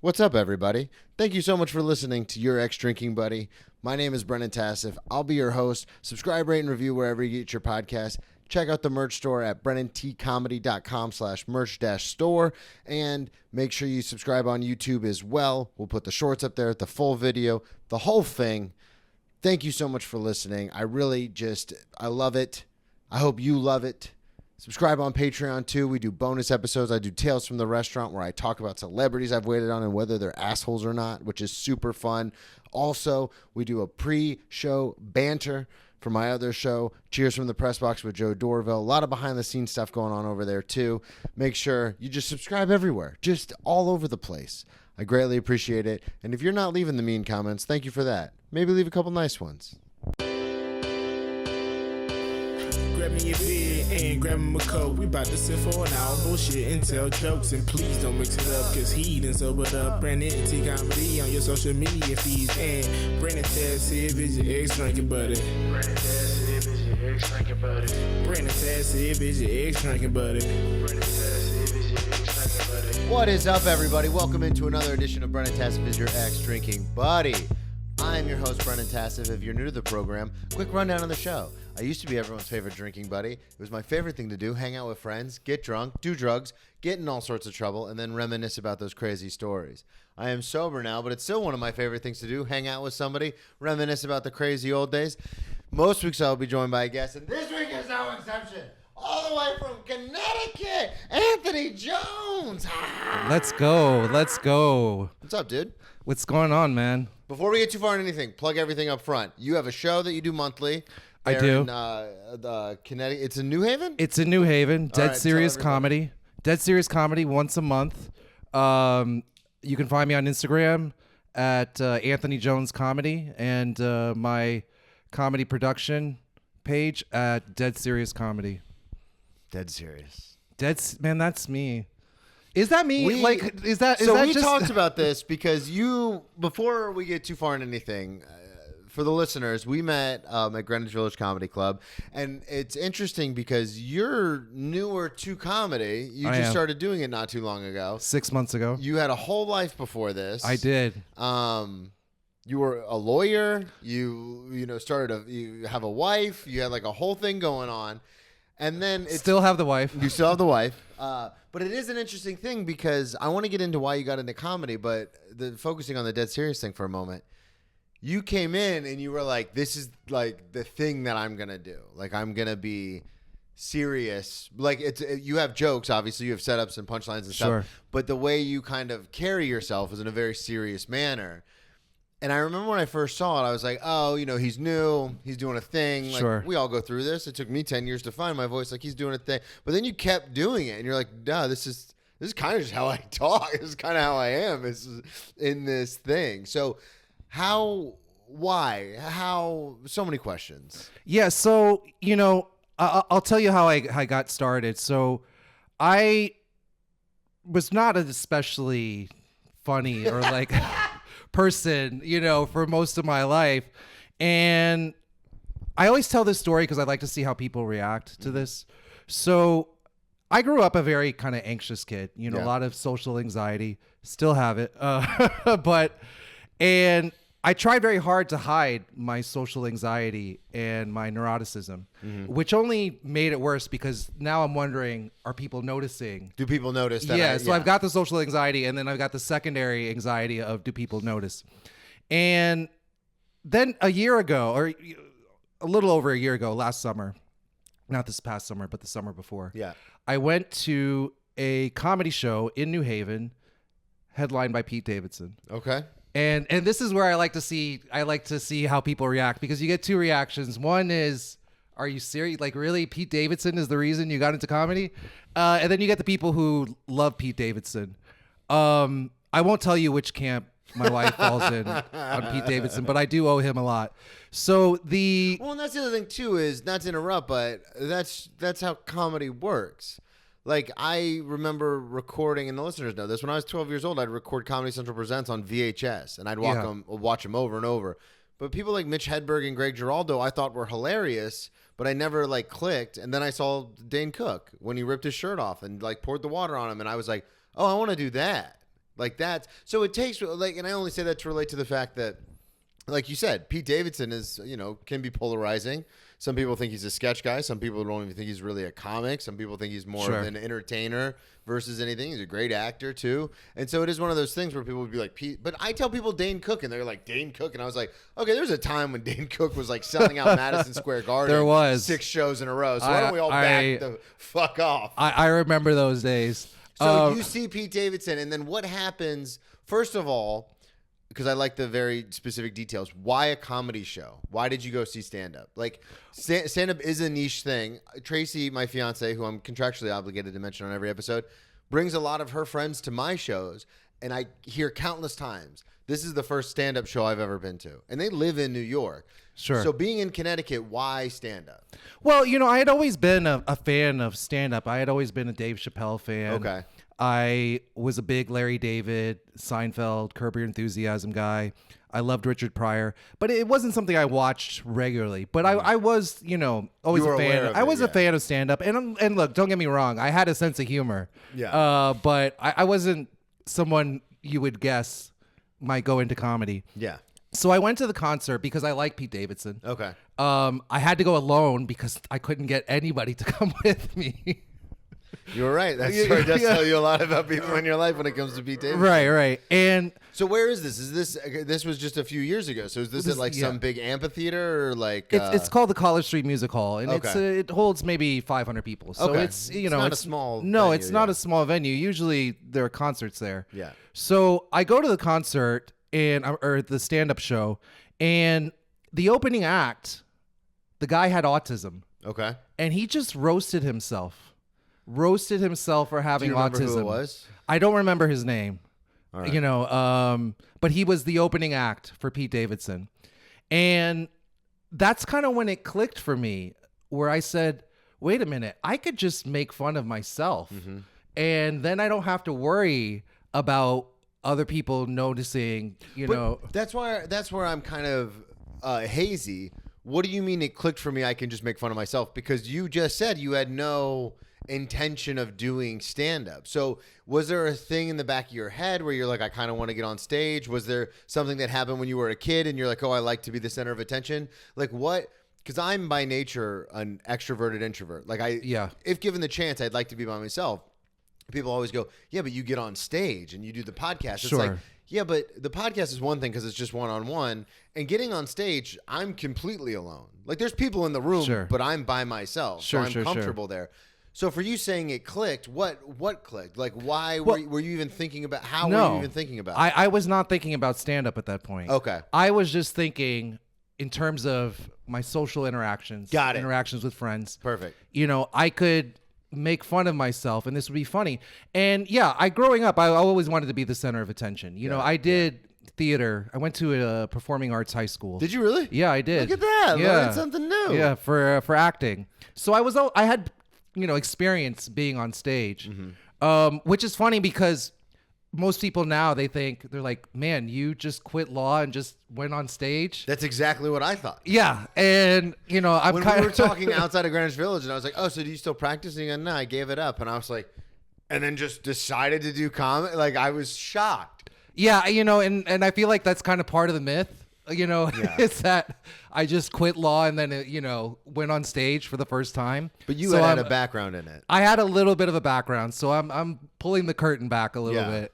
What's up, everybody? Thank you so much for listening to Your Ex-Drinking Buddy. My name is Brennan Tassif. I'll be your host. Subscribe, rate, and review wherever you get your podcast. Check out the merch store at brennantcomedy.com/merch-store. And make sure you subscribe on YouTube as well. We'll put the shorts up there, the full video, the whole thing. Thank you so much for listening. I love it. I hope you love it. Subscribe on Patreon, too. We do bonus episodes. I do Tales from the Restaurant, where I talk about celebrities I've waited on and whether they're assholes or not, which is super fun. Also, we do a pre-show banter for my other show, Cheers from the Press Box with Joe Dorville. A lot of behind-the-scenes stuff going on over there, too. Make sure you just subscribe everywhere, just all over the place. I greatly appreciate it. And if you're not leaving the mean comments, thank you for that. Maybe leave a couple nice ones. Grab me your beer and grab me a coke. We bout to sit for an hour, bullshit and tell jokes. And please don't mix it up, cause he done sobered up. Brennan T Comedy on your social media feeds. And Brennan Tassif is your ex-drinking buddy. Brennan Tassif is your ex-drinking buddy. Brennan Tassif is your ex-drinking buddy. Brennan Tassif is your ex-drinking buddy. What is up, everybody? Welcome into another edition of Brennan Tassif is your ex-drinking buddy. I'm your host, Brennan Tassif. If you're new to the program, quick rundown on the show. I used to be everyone's favorite drinking buddy. It was my favorite thing to do, hang out with friends, get drunk, do drugs, get in all sorts of trouble, and then reminisce about those crazy stories. I am sober now, but it's still one of my favorite things to do, hang out with somebody, reminisce about the crazy old days. Most weeks I'll be joined by a guest, and this week is no exception. All the way from Connecticut, Anthony Jones. Let's go. What's up, dude? What's going on, man? Before we get too far in anything, plug everything up front. You have a show that you do monthly. I do. In, Connecticut. It's in New Haven? It's in New Haven. Dead right, Serious Comedy. Dead Serious Comedy once a month. You can find me on Instagram at Anthony Jones Comedy and my comedy production page at Dead Serious Comedy. Dead serious. Man, that's me. Is that me? We just... talked about this because before we get too far in anything, for the listeners, we met at Greenwich Village Comedy Club, and it's interesting because you're newer to comedy. You just started doing it not too long ago. 6 months ago. You had a whole life before this. I did. You were a lawyer. You have a wife. You had like a whole thing going on. And then still have the wife. You still have the wife. But it is an interesting thing because I want to get into why you got into comedy, but focusing on the Dead Serious thing for a moment. You came in and you were like, this is like the thing that I'm going to do. Like, I'm going to be serious. Like, you have jokes, obviously. You have setups and punchlines and Sure. stuff. But the way you kind of carry yourself is in a very serious manner. And I remember when I first saw it, I was like, oh, he's new. He's doing a thing. Like, sure. We all go through this. It took me 10 years to find my voice. Like, he's doing a thing. But then you kept doing it. And you're like, no, this is kind of just how I talk. This is kind of how I am in this thing. So why? How? So many questions. Yeah. So, I'll tell you how I got started. So I was not an especially funny or like... person, for most of my life. And I always tell this story because I like to see how people react to this. So I grew up a very kind of anxious kid, a lot of social anxiety, still have it. And I tried very hard to hide my social anxiety and my neuroticism, which only made it worse because now I'm wondering, are people noticing? Do people notice that? Yeah, so I've got the social anxiety and then I've got the secondary anxiety of do people notice? And then a year ago, or a little over a year ago, last summer, not this past summer, but the summer before, I went to a comedy show in New Haven headlined by Pete Davidson. Okay. And this is where I like to see how people react because you get two reactions. One is, are you serious? Like, really? Pete Davidson is the reason you got into comedy? And then you get the people who love Pete Davidson. I won't tell you which camp my wife falls in on Pete Davidson, but I do owe him a lot. So and that's the other thing too, is not to interrupt, but that's how comedy works. Like, I remember recording, and the listeners know this, when I was 12 years old, I'd record Comedy Central Presents on VHS, and I'd watch them over and over. But people like Mitch Hedberg and Greg Giraldo I thought were hilarious, but I never, clicked. And then I saw Dane Cook when he ripped his shirt off and, poured the water on him, and I was like, oh, I want to do that. Like that's so it takes like, and I only say that to relate to the fact that, like you said, Pete Davidson is, can be polarizing. Some people think he's a sketch guy. Some people don't even think he's really a comic. Some people think he's more of an entertainer versus anything. He's a great actor too. And so it is one of those things where people would be like, Pete, but I tell people Dane Cook and they're like, Dane Cook. And I was like, okay, there's a time when Dane Cook was like selling out Madison Square Garden. There was 6 shows in a row. So why don't we all back the fuck off? I remember those days. So you see Pete Davidson, and then what happens, first of all, because I like the very specific details, why a comedy show? Why did you go see stand-up? Like, stand-up is a niche thing. Tracy, my fiance, who I'm contractually obligated to mention on every episode, brings a lot of her friends to my shows, and I hear countless times, this is the first stand-up show I've ever been to. And they live in New York. Sure. So being in Connecticut, why stand-up? Well, I had always been a fan of stand-up. I had always been a Dave Chappelle fan. Okay. I was a big Larry David, Seinfeld, Curb Your Enthusiasm guy. I loved Richard Pryor, but it wasn't something I watched regularly. But I was, always a fan. I was a fan of stand-up. And look, don't get me wrong. I had a sense of humor. Yeah. But I wasn't someone you would guess might go into comedy. Yeah. So I went to the concert because I like Pete Davidson. Okay. I had to go alone because I couldn't get anybody to come with me. You were right. That story does tell you a lot about people in your life when it comes to Pete Davidson. Right. And so where is this? This was just a few years ago. So is this at like some big amphitheater or like? It's called the College Street Music Hall, and it holds maybe 500 people. So it's not a small. No, venue, it's not a small venue. Usually there are concerts there. Yeah. So I go to the concert or the stand-up show, and the opening act, the guy had autism. Okay. And he just roasted himself for having Do you remember autism. who it was? I don't remember his name. All right. But he was the opening act for Pete Davidson. And that's kind of when it clicked for me, where I said, wait a minute, I could just make fun of myself. Mm-hmm. And then I don't have to worry about other people noticing, That's where I'm kind of hazy. What do you mean it clicked for me? I can just make fun of myself, because you just said you had no intention of doing stand-up. So was there a thing in the back of your head where you're like, I kind of want to get on stage? Was there something that happened when you were a kid and you're like, oh, I like to be the center of attention? Like what? Because I'm by nature an extroverted introvert. Like if given the chance, I'd like to be by myself. People always go, yeah, but you get on stage and you do the podcast. It's like, yeah, but the podcast is one thing because it's just one-on-one. And getting on stage, I'm completely alone. Like there's people in the room, but I'm by myself. So I'm comfortable there. So for you saying it clicked, what clicked? Like why were you even thinking about, how were you even thinking about it? I was not thinking about stand-up at that point. Okay. I was just thinking in terms of my social interactions. Got it. Interactions with friends. Perfect. I could make fun of myself and this would be funny. And growing up, I always wanted to be the center of attention. I did theater. I went to a performing arts high school. Did you really? Yeah, I did. Look at that. Learned something new. Yeah, for acting. So I had experience being on stage, which is funny because most people now, they're like, man, you just quit law and just went on stage. That's exactly what I thought. Yeah. And, I'm when we were talking outside of Greenwich Village and I was like, oh, so do you still practice? And he goes, no, I gave it up. And I was like, and then just decided to do comedy. Like I was shocked. Yeah. And I feel like that's kind of part of the myth. It's that I just quit law and then, went on stage for the first time. But you had a background in it. I had a little bit of a background, so I'm pulling the curtain back a little bit.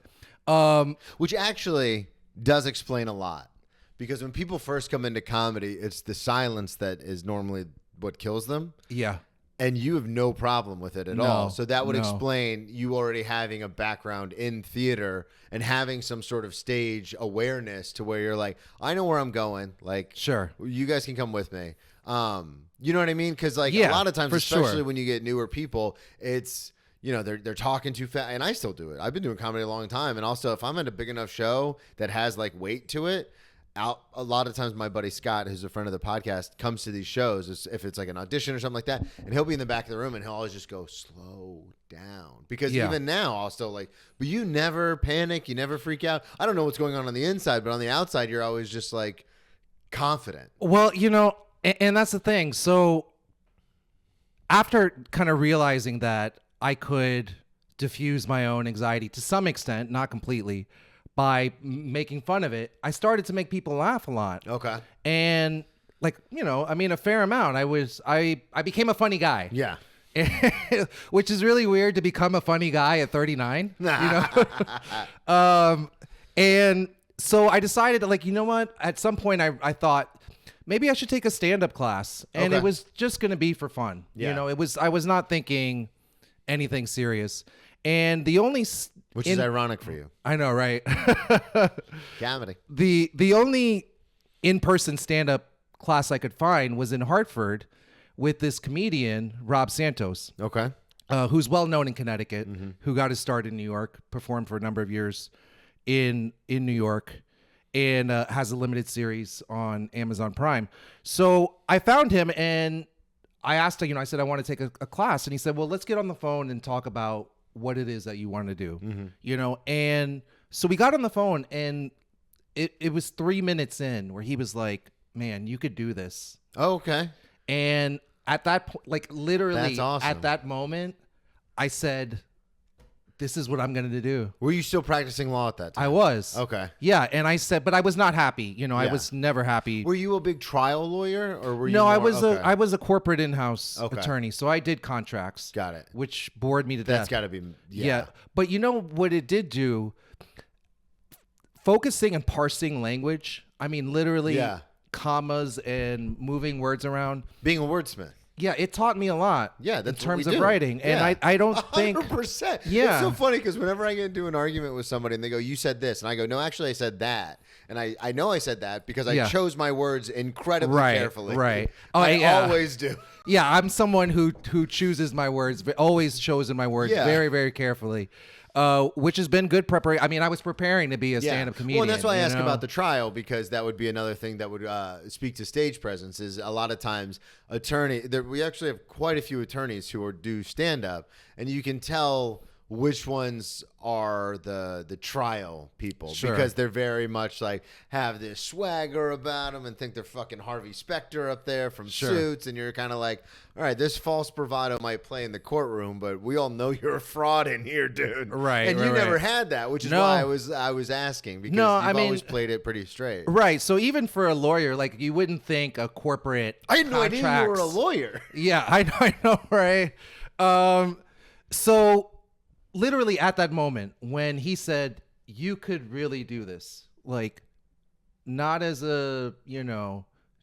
Which actually does explain a lot. Because when people first come into comedy, it's the silence that is normally what kills them. Yeah. And you have no problem with it at all. So that would explain you already having a background in theater and having some sort of stage awareness to where you're like, I know where I'm going. Like, sure, you guys can come with me. You know what I mean? Because like a lot of times, especially when you get newer people, it's, they're talking too fast. And I still do it. I've been doing comedy a long time. And also, if I'm at a big enough show that has like weight to it, a lot of times my buddy Scott, who's a friend of the podcast, comes to these shows if it's like an audition or something like that, and he'll be in the back of the room and he'll always just go, slow down. Because even now I'll still like, but you never panic, you never freak out. I don't know what's going on the inside, but on the outside you're always just like confident. Well, and that's the thing. So after kind of realizing that I could diffuse my own anxiety to some extent, not completely, by making fun of it, I started to make people laugh a lot. Okay. And like, a fair amount. I became a funny guy. Yeah. Which is really weird to become a funny guy at 39. And so I decided to, like, you know what? At some point I thought maybe I should take a stand-up class. And Okay. it was just going to be for fun. Yeah. I was not thinking anything serious. And the only Which is ironic for you. I know, right? Comedy. The only in-person stand-up class I could find was in Hartford with this comedian, Rob Santos, Okay. who's well known in Connecticut, who got his start in New York, performed for a number of years in New York, and has a limited series on Amazon Prime. So I found him and I asked him, I said, I want to take a class. And he said, well, let's get on the phone and talk about what it is that you want to do, And so we got on the phone and it was 3 minutes in where he was like, man, you could do this. Okay. And at that point, like literally That's awesome. at that moment, I said, this is what I'm going to do. Were you still practicing law at that time? I was. Okay. Yeah. And I said, but I was not happy. I Yeah. was never happy. Were you a big trial lawyer or were you No, I more- was okay. I was a corporate in-house Okay. attorney. So I did contracts. Got it. Which bored me to That's death. got to be Yeah. But you know what it did do? Focusing and parsing language. I mean, literally Yeah. commas and moving words around. Being a wordsmith. Yeah, it taught me a lot. Yeah, that's in terms what we of do. writing, and Yeah. I don't think 100%. Yeah. It's so funny because whenever I get into an argument with somebody and they go, "You said this," and I go, "No, actually, I said that," and I know I said that because I Yeah. chose my words incredibly Right, carefully. right. Oh, I yeah. always do. Yeah, I'm someone who chooses my words, always chosen my words Yeah. very, very carefully, which has been good preparation. I mean, I was preparing to be a stand-up comedian. Well, and that's why I you ask know? about the trial because that would be another thing that would speak to stage presence. Is a lot of times we actually have quite a few attorneys who do stand-up, and you can tell which ones are the trial people Sure. because they're very much like have this swagger about them and think they're fucking Harvey Specter up there from Sure. Suits, and you're kind of like, all right, this false bravado might play in the courtroom, but we all know you're a fraud in here, dude. Right, And you right, never right. had that, which is No. why I was asking because No, you've I mean- always played it pretty straight. Right. So even for a lawyer, like you wouldn't think a corporate. I had no idea you were a contracts- lawyer. Yeah, I know, right? So literally at that moment when he said, you could really do this, like not as a,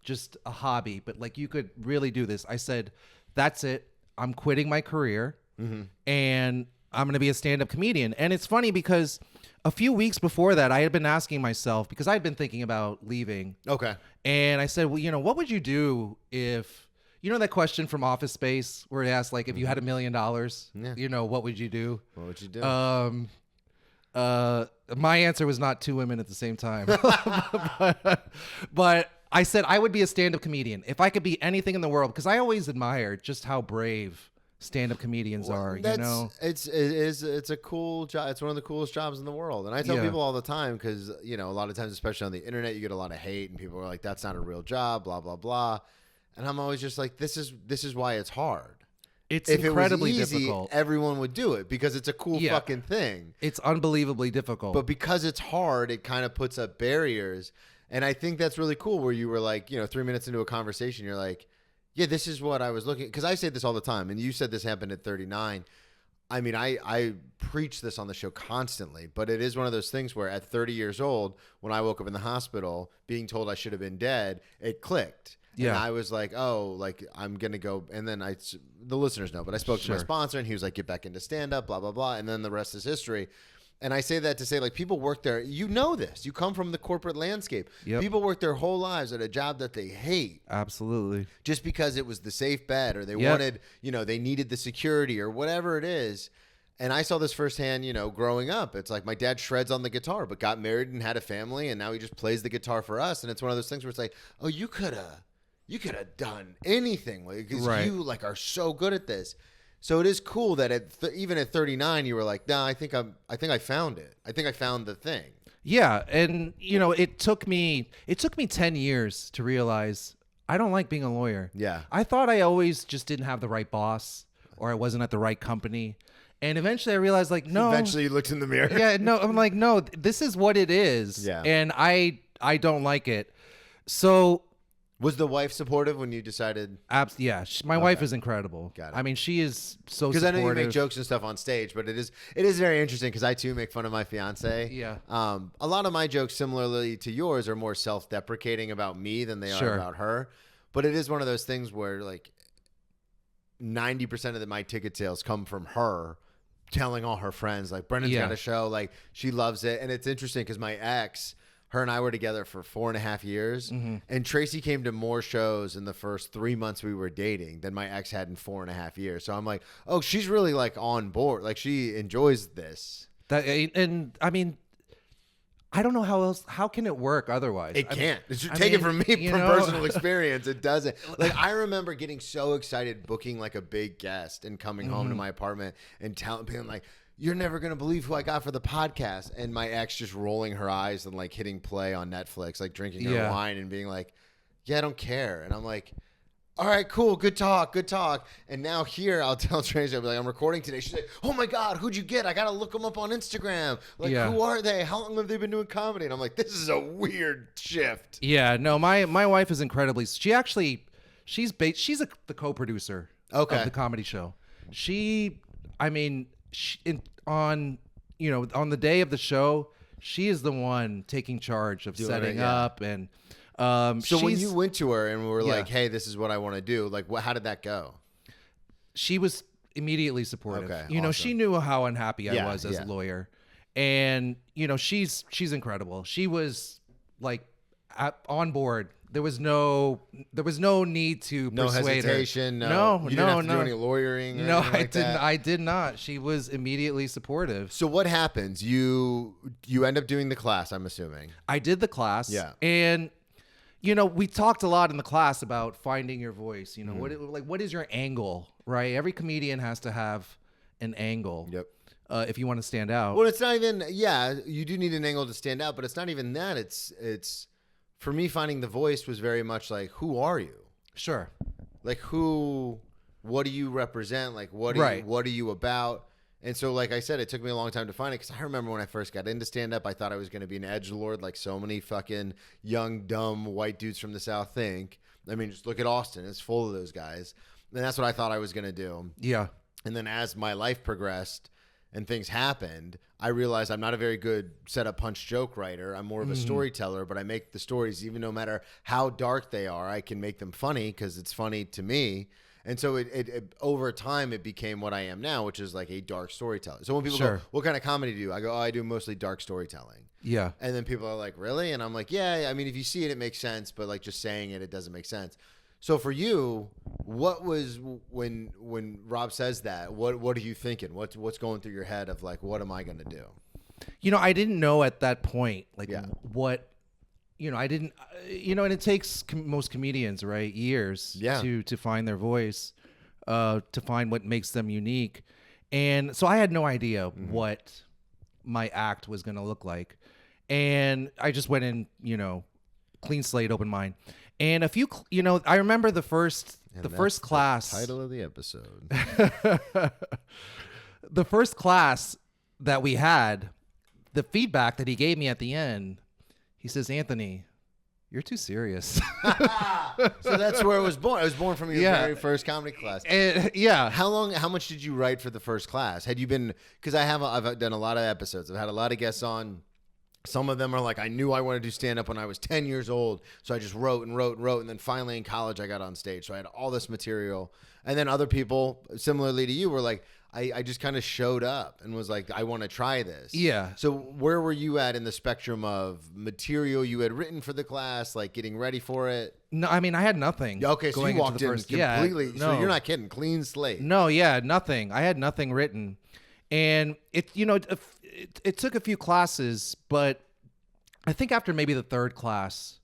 just a hobby, but like you could really do this. I said, that's it. I'm quitting my career and I'm going to be a stand-up comedian. And it's funny because a few weeks before that, I had been asking myself, because I had been thinking about leaving. Okay. And I said, well, what would you do if, that question from Office Space where it asks, like, if you had $1 million, what would you do? What would you do? My answer was not two women at the same time. but I said I would be a stand-up comedian if I could be anything in the world, because I always admired just how brave stand-up comedians are. It's a cool job. It's one of the coolest jobs in the world. And I tell Yeah. people all the time because a lot of times, especially on the internet, you get a lot of hate and people are like, "That's not a real job," blah blah blah. And I'm always just like, "This is why it's hard." It's If incredibly it was easy, difficult. everyone would do it because it's a cool Yeah. fucking thing. It's unbelievably difficult. But because it's hard, it kind of puts up barriers. And I think that's really cool where you were like, 3 minutes into a conversation, you're like, yeah, this is what I was looking. Because I say this all the time. And you said this happened at 39. I mean, I preach this on the show constantly. But it is one of those things where at 30 years old, when I woke up in the hospital being told I should have been dead, it clicked. Yeah. And I was like, oh, like I'm going to go. And then the listeners know, but I spoke to my Sure. sponsor and he was like, get back into stand up, blah, blah, blah. And then the rest is history. And I say that to say, like, people work there. You know this. You come from the corporate landscape. Yep. People work their whole lives at a job that they hate Absolutely. just because it was the safe bet or they Yep. wanted, they needed the security or whatever it is. And I saw this firsthand, growing up. It's like my dad shreds on the guitar, but got married and had a family. And now he just plays the guitar for us. And it's one of those things where it's like, oh, you could have done anything because Right. you are so good at this. So it is cool that even at 39, you were like, nah, I think I found it. I think I found the thing. Yeah, and it took me 10 years to realize I don't like being a lawyer. Yeah. I thought I always just didn't have the right boss or I wasn't at the right company. And eventually I realized, like, no. Eventually you looked in the mirror. Yeah, no, I'm like, no, this is what it is. Yeah. And I don't like it. So Was the wife supportive when you decided? yeah, my wife is incredible. Got it. I mean, she is so Because I supportive. know you make jokes and stuff on stage, but it is very interesting because I too make fun of my fiance. Yeah. A lot of my jokes, similarly to yours, are more self-deprecating about me than they are Sure. about her. But it is one of those things where like 90% of my ticket sales come from her telling all her friends, like, Brendan's got a show, like, she loves it. And it's interesting because my ex, her and I were together for 4.5 years, and Tracy came to more shows in the first 3 months we were dating than my ex had in 4.5 years. So I'm like, oh, she's really like on board. Like, she enjoys this. And I mean, I don't know how can it work otherwise? It can't. Take it from me, from personal experience. It doesn't. Like, I remember getting so excited booking like a big guest and coming home to my apartment and being like, you're never going to believe who I got for the podcast. And my ex just rolling her eyes and like hitting play on Netflix, like drinking her wine and being like, yeah, I don't care. And I'm like, all right, cool. Good talk. And now here I'll tell Tracy, I'll be like, I'm recording today. She's like, oh my God, who'd you get? I got to look them up on Instagram. Like, who are they? How long have they been doing comedy? And I'm like, this is a weird shift. Yeah, no, my wife is incredibly, she's the co-producer of the comedy show. On the day of the show, she is the one taking charge of setting up and so when you went to her and were like, hey, this is what I want to do, like, how did that go? She was immediately supportive. Okay, awesome. She knew how unhappy I was as a lawyer. And, she's incredible. She was like on board. There was no need to persuade hesitation. her. No, you didn't have to do any lawyering. Or anything like that? I did not. She was immediately supportive. So what happens? You end up doing the class, I'm assuming. I did the class. Yeah. And we talked a lot in the class about finding your voice. What is your angle, right? Every comedian has to have an angle. Yep. If you want to stand out. Well, it's not even. Yeah, you do need an angle to stand out, but it's not even that. It's for me, finding the voice was very much like, who are you? Sure. Like, what do you represent? Like, what are you about? And so, like I said, it took me a long time to find it because I remember when I first got into stand-up, I thought I was going to be an edgelord like so many fucking young, dumb white dudes from the South think. I mean, just look at Austin. It's full of those guys. And that's what I thought I was going to do. Yeah. And then as my life progressed and things happened, I realized I'm not a very good setup punch joke writer. I'm more of a storyteller, but I make the stories, even no matter how dark they are, I can make them funny because it's funny to me. And so it over time, it became what I am now, which is like a dark storyteller. So when people go, what kind of comedy do you do? I go, I do mostly dark storytelling. Yeah. And then people are like, really? And I'm like, yeah, I mean, if you see it, it makes sense. But like just saying it doesn't make sense. So for you, what was when Rob says that, what are you thinking? What's going through your head of like, what am I going to do? I didn't know at that point, like what, I didn't, and it takes most comedians, right, years to find their voice, to find what makes them unique. And so I had no idea what my act was going to look like. And I just went in, clean slate, open mind. And a few, I remember the first class. The title of the episode. The first class that we had, the feedback that he gave me at the end, he says, Anthony, you're too serious. So that's where it was born. It was born from your very first comedy class. How much did you write for the first class? Had you been, because I've done a lot of episodes. I've had a lot of guests on. Some of them are like, I knew I wanted to do stand-up when I was 10 years old, so I just wrote. And then finally in college, I got on stage. So I had all this material. And then other people, similarly to you, were like, I just kind of showed up and was like, I want to try this. Yeah. So where were you at in the spectrum of material you had written for the class, like getting ready for it? No, I mean, I had nothing. Okay, so you walked in completely. No. So you're not kidding. Clean slate. No, nothing. I had nothing written. And it took a few classes, but I think after maybe the third class,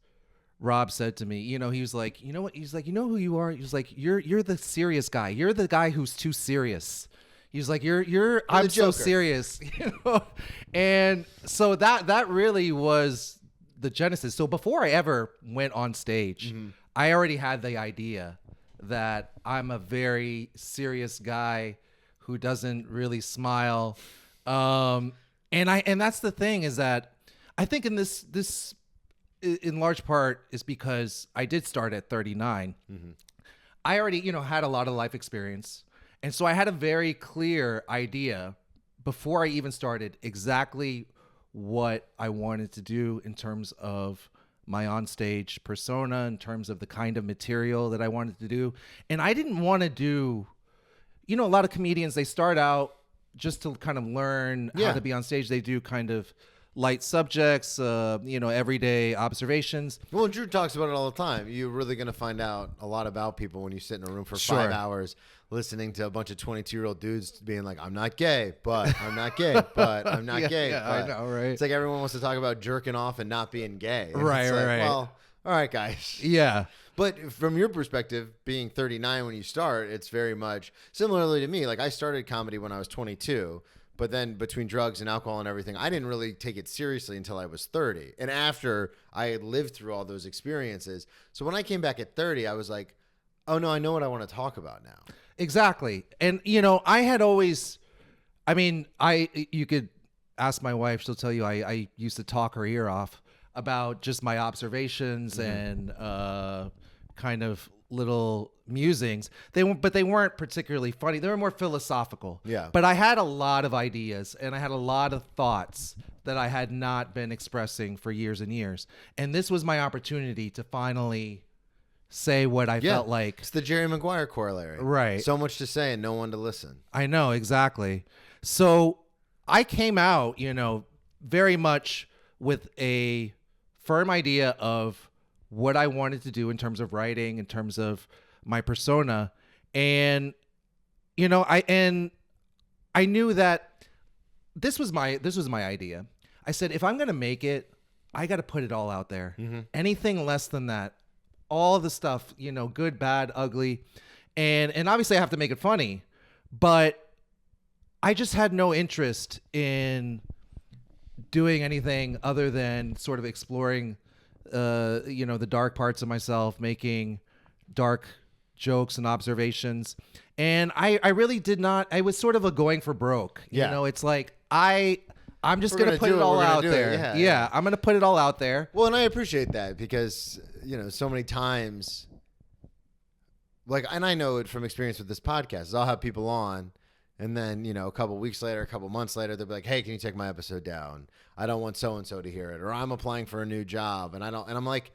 Rob said to me, he was like, you know what? He's like, you know who you are? He's like, you're the serious guy. You're the guy who's too serious. He's like, I'm so serious, And so that really was the genesis. So before I ever went on stage, I already had the idea that I'm a very serious guy who doesn't really smile. And that's the thing, is that I think in this in large part is because I did start at 39. Mm-hmm. I already, had a lot of life experience. And so I had a very clear idea before I even started exactly what I wanted to do in terms of my onstage persona, in terms of the kind of material that I wanted to do. And I didn't want to do, a lot of comedians, they start out just to kind of learn how to be on stage. They do kind of light subjects, everyday observations. Well, Drew talks about it all the time. You're really going to find out a lot about people when you sit in a room for 5 hours listening to a bunch of 22-year-old dudes being like, I'm not gay, but I'm not gay, but I'm not gay. Yeah, I know, right? It's like everyone wants to talk about jerking off and not being gay. And Right, it's like, right. Well, all right, guys. Yeah. But from your perspective, being 39 when you start, it's very much similarly to me. Like, I started comedy when I was 22. But then between drugs and alcohol and everything, I didn't really take it seriously until I was 30. And after I had lived through all those experiences. So when I came back at 30, I was like, oh, no, I know what I want to talk about now. Exactly. And, I had always, you could ask my wife, she'll tell you I used to talk her ear off about just my observations and kind of little musings. They weren't particularly funny. They were more philosophical. Yeah. But I had a lot of ideas and I had a lot of thoughts that I had not been expressing for years and years. And this was my opportunity to finally say what I felt like. It's the Jerry Maguire corollary. Right. So much to say and no one to listen. I know, exactly. So I came out, very much with a firm idea of what I wanted to do in terms of writing, in terms of my persona. And, I knew that this was my idea. I said, if I'm going to make it, I got to put it all out there. Mm-hmm. Anything less than that, all the stuff, good, bad, ugly. And obviously I have to make it funny, but I just had no interest in doing anything other than sort of exploring the dark parts of myself, making dark jokes and observations. And I really did not, I was sort of a going for broke. It's like, I'm just going to put it all out there. Yeah, I'm going to put it all out there. Well, and I appreciate that because, so many times, and I know it from experience with this podcast, is I'll have people on and then, a couple weeks later, a couple months later, they'll be like, hey, can you take my episode down? I don't want so-and-so to hear it. Or I'm applying for a new job. And I'm like,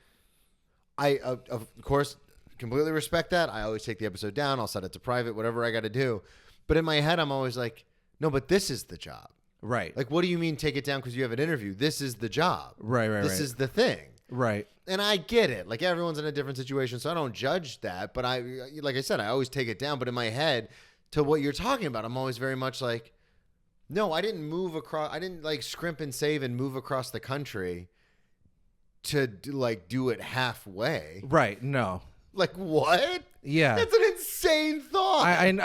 I, of course, completely respect that. I always take the episode down. I'll set it to private, whatever I got to do. But in my head, I'm always like, no, but this is the job. Right. Like, what do you mean take it down because you have an interview? This is the job. Right. This is the thing. Right. And I get it. Like, everyone's in a different situation, so I don't judge that. But like I said, I always take it down. But in my head, to what you're talking about, I'm always very much like, no, I didn't move across. I didn't scrimp and save and move across the country to do it halfway. Right. No. Like, what? Yeah. That's an insane thought. And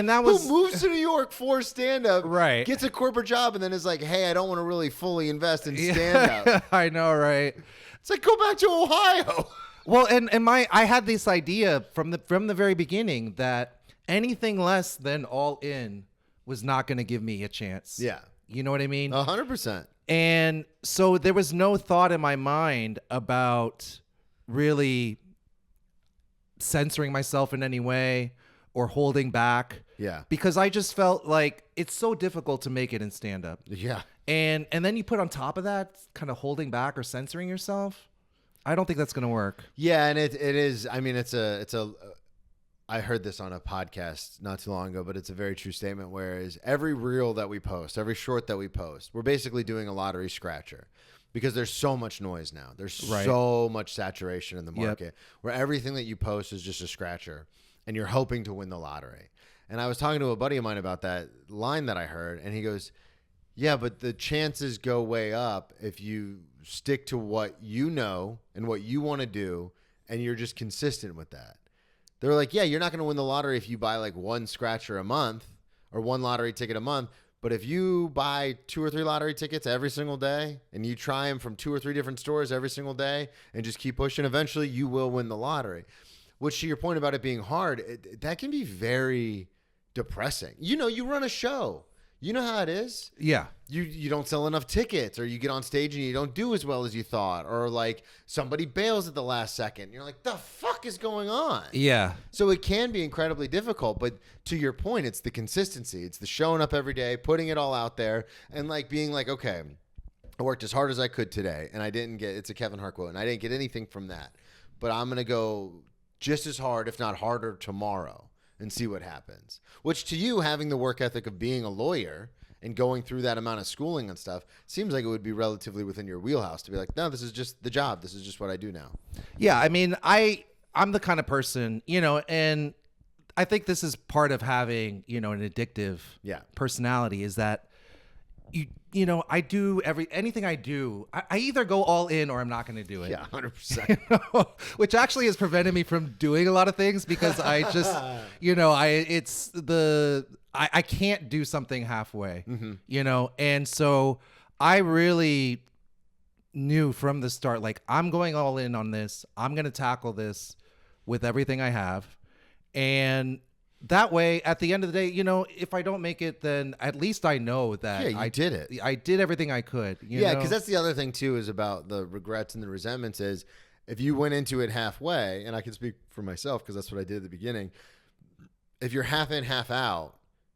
that was, who moves to New York for stand-up, right, gets a corporate job, and then is like, hey, I don't want to really fully invest in stand-up. I know, right? It's like, go back to Ohio. Well, and I had this idea from the very beginning that anything less than all in was not going to give me a chance. Yeah. You know what I mean? 100%. And so there was no thought in my mind about really censoring myself in any way or holding back. Yeah. Because I just felt like it's so difficult to make it in stand-up. Yeah. And then you put on top of that kind of holding back or censoring yourself. I don't think that's going to work. Yeah, and it is. I mean, it's a. I heard this on a podcast not too long ago, but it's a very true statement. Whereas every reel that we post, every short that we post, we're basically doing a lottery scratcher because there's so much noise now. There's so much saturation in the market where everything that you post is just a scratcher, and you're hoping to win the lottery. And I was talking to a buddy of mine about that line that I heard, and he goes, yeah, but the chances go way up if you stick to what you know and what you want to do, and you're just consistent with that. They're like, yeah, you're not going to win the lottery if you buy like one scratcher a month or one lottery ticket a month. But if you buy 2 or 3 lottery tickets every single day and you try them from 2 or 3 different stores every single day and just keep pushing, eventually you will win the lottery. Which, to your point about it being hard, that can be very depressing. You run a show. You know how it is. Yeah. You don't sell enough tickets, or you get on stage and you don't do as well as you thought, or like somebody bails at the last second. You're like, the fuck is going on? Yeah. So it can be incredibly difficult, but to your point, it's the consistency. It's the showing up every day, putting it all out there, and like being like, okay, I worked as hard as I could today, and I didn't get, it's a Kevin Hart quote, and I didn't get anything from that. But I'm going to go just as hard, if not harder, tomorrow and see what happens. Which to you, having the work ethic of being a lawyer and going through that amount of schooling and stuff, seems like it would be relatively within your wheelhouse to be like, no, this is just the job. This is just what I do now. Yeah. I mean, I'm the kind of person, and I think this is part of having, an addictive personality is that I do anything I do, I either go all in or I'm not going to do it. Yeah, 100%. Which actually has prevented me from doing a lot of things because I just, I can't do something halfway, and so I really knew from the start, like, I'm going all in on this. I'm going to tackle this with everything I have. And that way, at the end of the day, if I don't make it, then at least I know that I did it. I did everything I could. Because that's the other thing, too, is about the regrets and the resentments is if you went into it halfway, and I can speak for myself because that's what I did at the beginning, if you're half in, half out,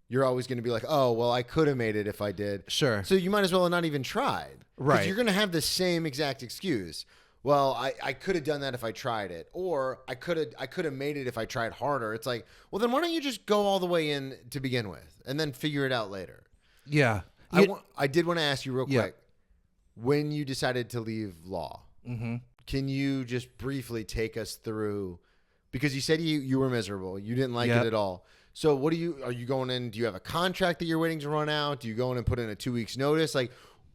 you're always going to be like, oh, well, I could have made it if I did. Sure. So you might as well have not even tried. Right. Because you're going to have the same exact excuse. Well, I could have done that if I tried it, or I could have made it if I tried harder. It's like, well, then why don't you just go all the way in to begin with, and then figure it out later? Yeah. I did want to ask you real quick, when you decided to leave law, can you just briefly take us through? Because you said you were miserable, you didn't like it at all. So are you going in? Do you have a contract that you're waiting to run out? Do you go in and put in a 2 weeks notice? Like,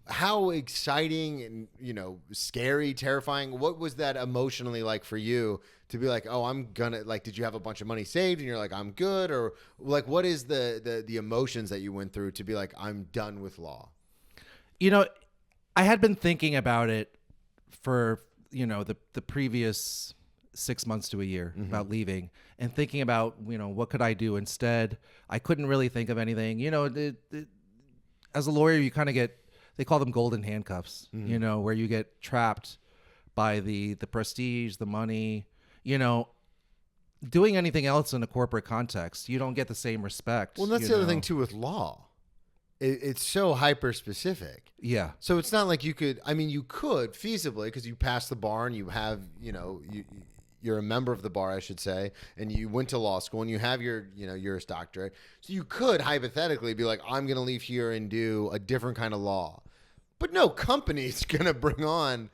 how exciting and, scary, terrifying, what was that emotionally like for you to be like, oh, I'm gonna, like, did you have a bunch of money saved and you're like, I'm good? Or like, what is the emotions that you went through to be like, I'm done with law? I had been thinking about it for, the previous 6 months to a year about leaving and thinking about, what could I do instead? I couldn't really think of anything. As a lawyer, you kind of get, they call them golden handcuffs, where you get trapped by the prestige, the money, doing anything else in a corporate context. You don't get the same respect. Well, that's the other thing too with law. It's so hyper specific. Yeah. So it's not like you could feasibly, because you passed the bar and you have, you're a member of the bar, I should say, and you went to law school and you have your, Juris Doctorate. So you could hypothetically be like, I'm going to leave here and do a different kind of law. But no company's going to bring on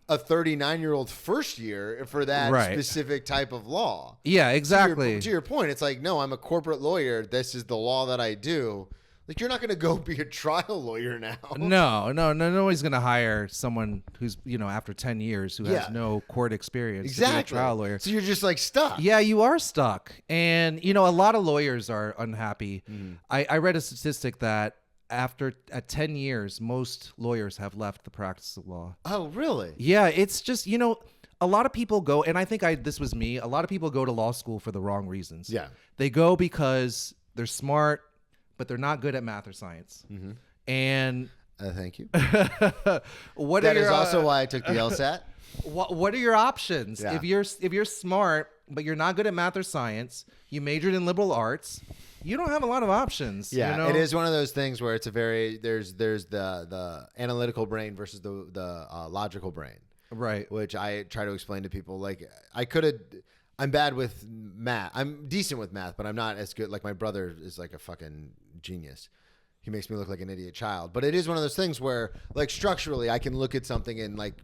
a 39-year-old first year for that specific type of law. Yeah, exactly. To your point, it's like, no, I'm a corporate lawyer. This is the law that I do. Like, you're not going to go be a trial lawyer now. No. Nobody's going to hire someone who's, after 10 years who has no court experience to be a trial lawyer. So you're just like stuck. Yeah, you are stuck. And, a lot of lawyers are unhappy. I read a statistic that at 10 years, most lawyers have left the practice of law. Oh, really? Yeah, it's just, a lot of people go, and I think this was me, a lot of people go to law school for the wrong reasons. Yeah. They go because they're smart, but they're not good at math or science. And thank you. That is also why I took the LSAT. What are your options? Yeah. If you're smart, but you're not good at math or science, you majored in liberal arts, you don't have a lot of options. Yeah, it is one of those things where it's there's the analytical brain versus the logical brain. Right. Which I try to explain to people. Like, I'm bad with math. I'm decent with math, but I'm not as good. Like, my brother is like a fucking genius. He makes me look like an idiot child. But it is one of those things where, like, structurally, I can look at something and, like,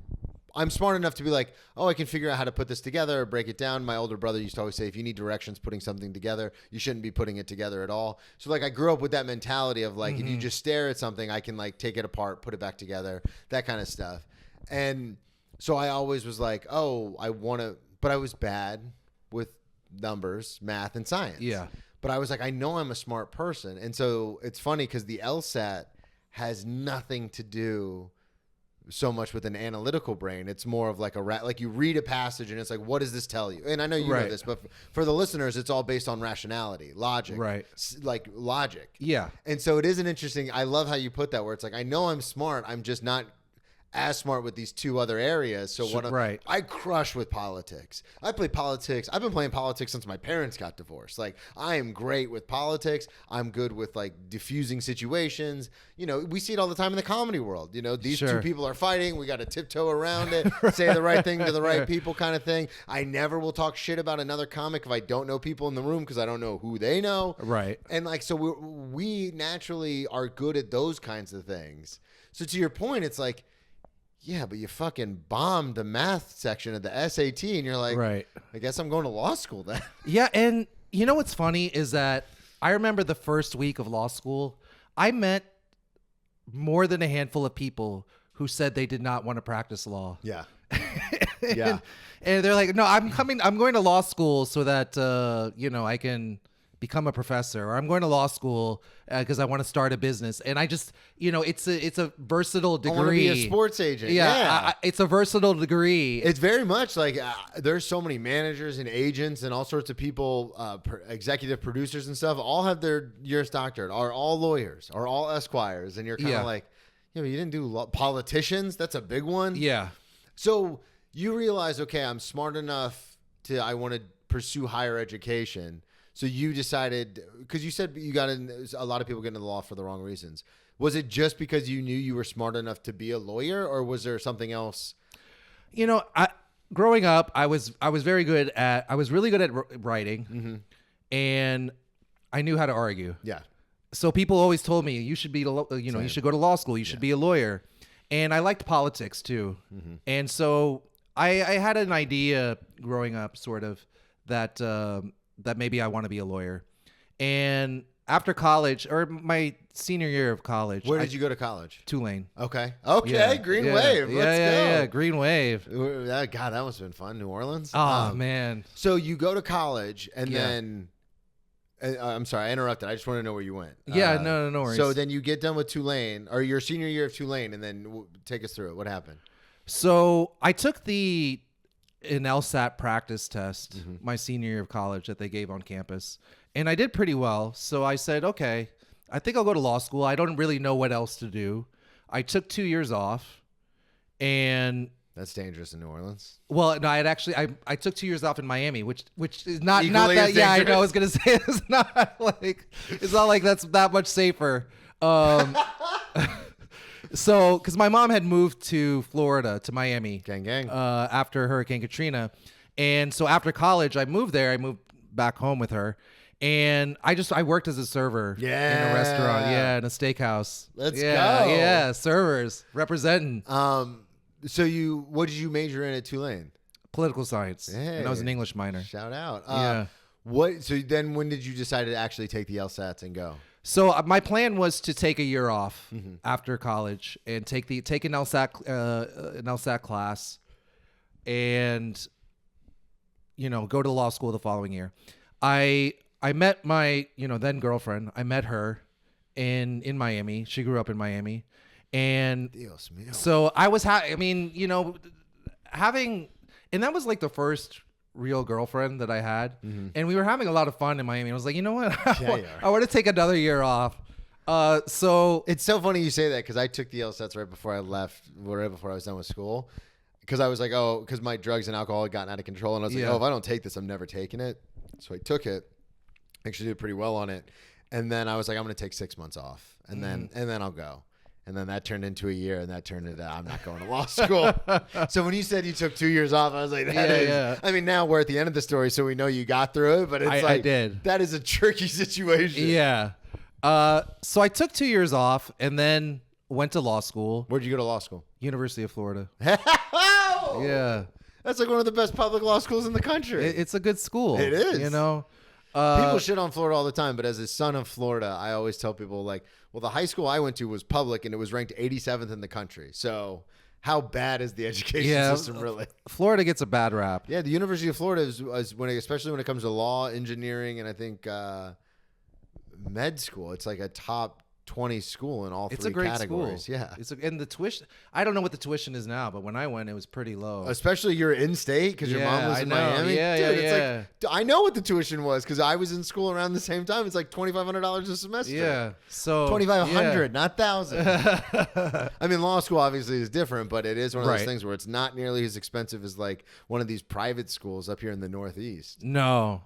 I'm smart enough to be like, oh, I can figure out how to put this together or break it down. My older brother used to always say, if you need directions putting something together, you shouldn't be putting it together at all. So, like, I grew up with that mentality of, like, if you just stare at something, I can, like, take it apart, put it back together, that kind of stuff. And so I always was like, oh, but I was bad with numbers, math, and science. Yeah. But I was like, I know I'm a smart person. And so it's funny because the LSAT has nothing to do. so much with an analytical brain. It's more of like like you read a passage and it's like, what does this tell you? And I know you know this, but for the listeners, it's all based on rationality, logic, Right. Like logic. Yeah. And so it is an interesting, I love how you put that, where it's like, I know I'm smart, I'm just not as smart with these two other areas. So I crush with politics. I play politics. I've been playing politics since my parents got divorced. Like, I am great with politics. I'm good with like diffusing situations. You know, we see it all the time in the comedy world. You know, these two people are fighting. We got to tiptoe around it, say the right thing to the right people kind of thing. I never will talk shit about another comic if I don't know people in the room, because I don't know who they know. Right. And like, so we naturally are good at those kinds of things. So to your point, it's like, yeah, but you fucking bombed the math section of the SAT, and you're like, right. I guess I'm going to law school then. Yeah, and you know what's funny is that I remember the first week of law school, I met more than a handful of people who said they did not want to practice law. Yeah. Yeah. And they're like, no, I'm going to law school so that, I can become a professor, or I'm going to law school because I want to start a business. And I just, it's a versatile degree. I want to be a sports agent. Yeah. It's a versatile degree. It's very much like there's so many managers and agents and all sorts of people, executive producers and stuff, all have their Juris Doctorate, are all lawyers, are all esquires. And you're kind of like, yeah, but you didn't do politicians. That's a big one. Yeah. So you realize, okay, I'm smart enough I want to pursue higher education. So you decided, because you said you got in, a lot of people get into the law for the wrong reasons. Was it just because you knew you were smart enough to be a lawyer, or was there something else? Growing up, I was really good at writing, Mm-hmm. and I knew how to argue. Yeah. So people always told me you should be, you should go to law school. You should be a lawyer, and I liked politics too. Mm-hmm. And so I had an idea growing up, sort of, that maybe I want to be a lawyer. And after college, or my senior year of college, where did you go to college? Tulane. Okay. Yeah, Green Wave. Let's go. Yeah. Green Wave. God, that must have been fun. New Orleans. Oh man. So you go to college, and then. I'm sorry, I interrupted. I just want to know where you went. Yeah, no worries. So then you get done with Tulane, or your senior year of Tulane, and then take us through it. What happened? So I took an LSAT practice test my senior year of college that they gave on campus, and I did pretty well. So I said, okay, I think I'll go to law school. I don't really know what else to do. I took 2 years off, and that's dangerous in New Orleans. Well, no, I took 2 years off in Miami, which is not Equally that. as Yeah, I dangerous. know. I was gonna say it's not like that's that much safer. So, because my mom had moved to Florida, to Miami, Gang. after Hurricane Katrina, and so after college, I moved there. I moved back home with her, and I worked as a server in a restaurant, in a steakhouse. Let's go. Yeah, servers representing. So what did you major in at Tulane? Political science, and I was an English minor. Shout out. Yeah. So then when did you decide to actually take the LSATs and go? So my plan was to take a year off after college and take an LSAT class, and go to law school the following year. I met my then girlfriend. I met her in Miami. She grew up in Miami, and Dios mío. so I was having, and that was like the first real girlfriend that I had, and we were having a lot of fun in Miami. I was like, you know what, I want to take another year off. So it's so funny you say that, because I took the LSATs right before I left, right before I was done with school, because I was like, because my drugs and alcohol had gotten out of control, and I was like, if I don't take this, I'm never taking it. So I took it, actually did pretty well on it, and then I was like, I'm going to take 6 months off, and then I'll go. And then that turned into a year, and that turned into I'm not going to law school. So when you said you took 2 years off, I was like, that is. I mean, now we're at the end of the story, so we know you got through it, but it's I did. That is a tricky situation. Yeah. So I took 2 years off and then went to law school. Where'd you go to law school? University of Florida. Oh! Yeah. That's like one of the best public law schools in the country. It's a good school. It is. People shit on Florida all the time, but as a son of Florida, I always tell people, like, well, the high school I went to was public, and it was ranked 87th in the country. So how bad is the education system really? Florida gets a bad rap. Yeah, the University of Florida is especially when it comes to law, engineering, and I think med school. It's like a top 20 school in all It's three a great categories. school. Yeah. And the tuition, I don't know what the tuition is now, but when I went, it was pretty low. Especially you're in state because your mom Yeah, was I in know. Miami. Yeah, Dude, yeah, it's like I know what the tuition was because I was in school around the same time. It's like $2,500 a semester. Yeah. So 2,500, not thousand. I mean, law school obviously is different, but it is one of those Right. things where it's not nearly as expensive as like one of these private schools up here in the Northeast. No.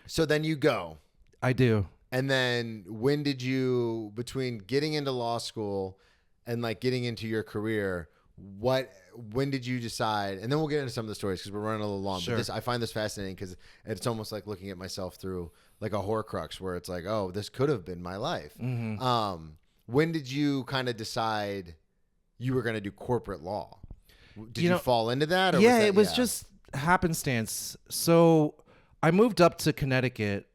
So then you go. I do. And then when did you, between getting into law school and like getting into your career, when did you decide? And then we'll get into some of the stories because we're running a little long. Sure. But I find this fascinating because it's almost like looking at myself through like a Horcrux where it's like, oh, this could have been my life. Mm-hmm. When did you kind of decide you were going to do corporate law? Did you fall into that? Or yeah, that, it was just happenstance. So I moved up to Connecticut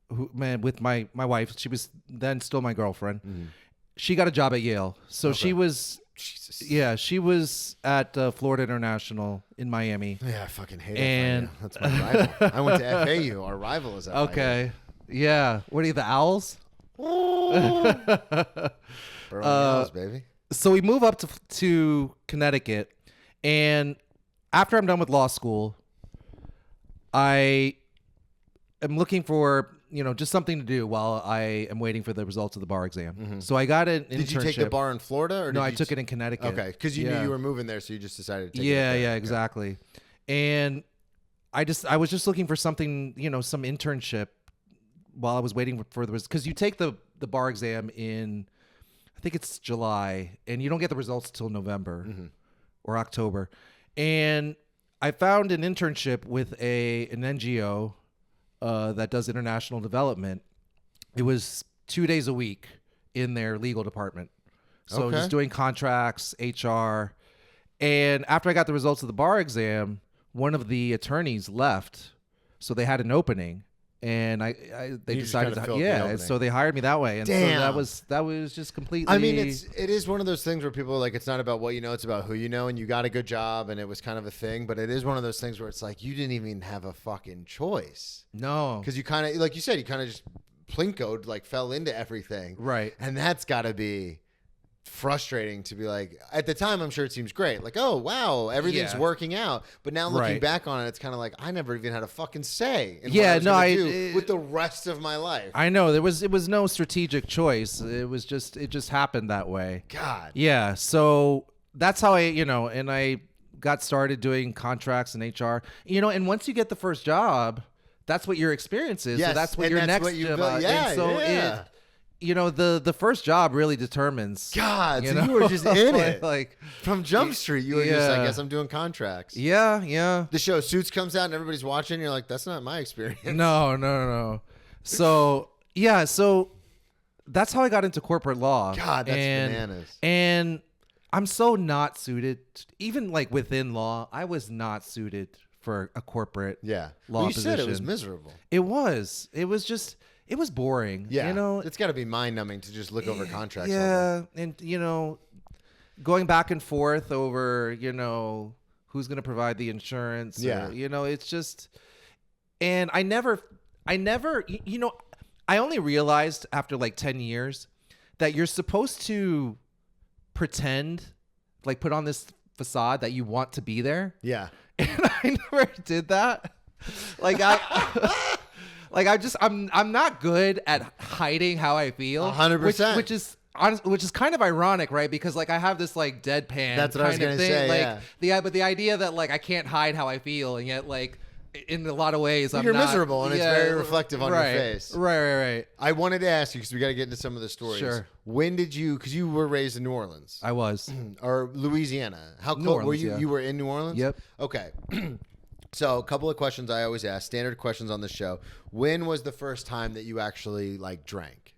with my wife. She was then still my girlfriend. Mm-hmm. She got a job at Yale. So Okay. she was, Jesus. yeah, she was at Florida International in Miami. Yeah, I fucking hate And- FIU. That's my rival. I went to FAU. Our rival is FIU. Okay. Yeah. What are you, the Owls? Burning Owls, baby. So we move up to Connecticut, and after I'm done with law school, I am looking for just something to do while I am waiting for the results of the bar exam. So I got an internship. Did you take the bar in Florida? Or No, did I you took it in Connecticut. Okay, because you knew you were moving there, so you just decided to take it. Yeah, up there. yeah, Okay. exactly. And I was just looking for something, some internship while I was waiting for the because you take the bar exam in, I think it's July, and you don't get the results till November or October. And I found an internship with an NGO that does international development. It was 2 days a week in their legal department. So Okay. just doing contracts, HR. And after I got the results of the bar exam, one of the attorneys left. So they had an opening. And they You just decided kinda to filled the opening. so they hired me that way. And Damn. so that was just completely I mean, it is one of those things where people are like, it's not about what you know, it's about who you know, and you got a good job, and it was kind of a thing. But it is one of those things where it's like you didn't even have a fucking choice no. because you kind of, like you said, you kind of just plinkoed, like fell into everything, Right. And that's got to be frustrating to be like, at the time I'm sure it seems great, like, oh wow, everything's Yeah. working out, but now looking Right. back on it, it's kind of like I never even had a fucking say in Yeah, what I was no, gonna I- do with the rest of my life. I know it was no strategic choice. It just happened that way. God. Yeah. So that's how and I got started doing contracts and HR. And once you get the first job, that's what your experience is. Yes, So that's what and your that's next what you job. build- yeah, and so yeah. the first job really determines. God, so know? you were just in it. like From Jump Street, you were just, I Yeah. guess I'm doing contracts. yeah. The show Suits comes out and everybody's watching. You're like, that's not my experience. No. So yeah, so that's how I got into corporate law. God, that's bananas. And I'm so not suited, even like within law, I was not suited for a corporate Yeah. law Well, you said it was position. miserable. It was boring. Yeah. It's got to be mind numbing to just look over contracts. all day. Yeah, and going back and forth over who's going to provide the insurance. Yeah. It's just, and I never, I only realized after like 10 years that you're supposed to pretend, like put on this facade that you want to be there. Yeah. And I never did that. Like I'm not good at hiding how I feel. 100%. Which is kind of ironic, right? Because like I have this like deadpan That's what I was kind of gonna thing. say, Like but the idea that like I can't hide how I feel, and yet like in a lot of ways You're I'm not, miserable, and it's very reflective on your face. Right. I wanted to ask you because we got to get into some of the stories. Sure. When did you? Because you were raised in New Orleans I was. or Louisiana. How New close were Orleans, you? yeah. You were in New Orleans. Yep. Okay. So a couple of questions I always ask, standard questions on the show. When was the first time that you actually like drank?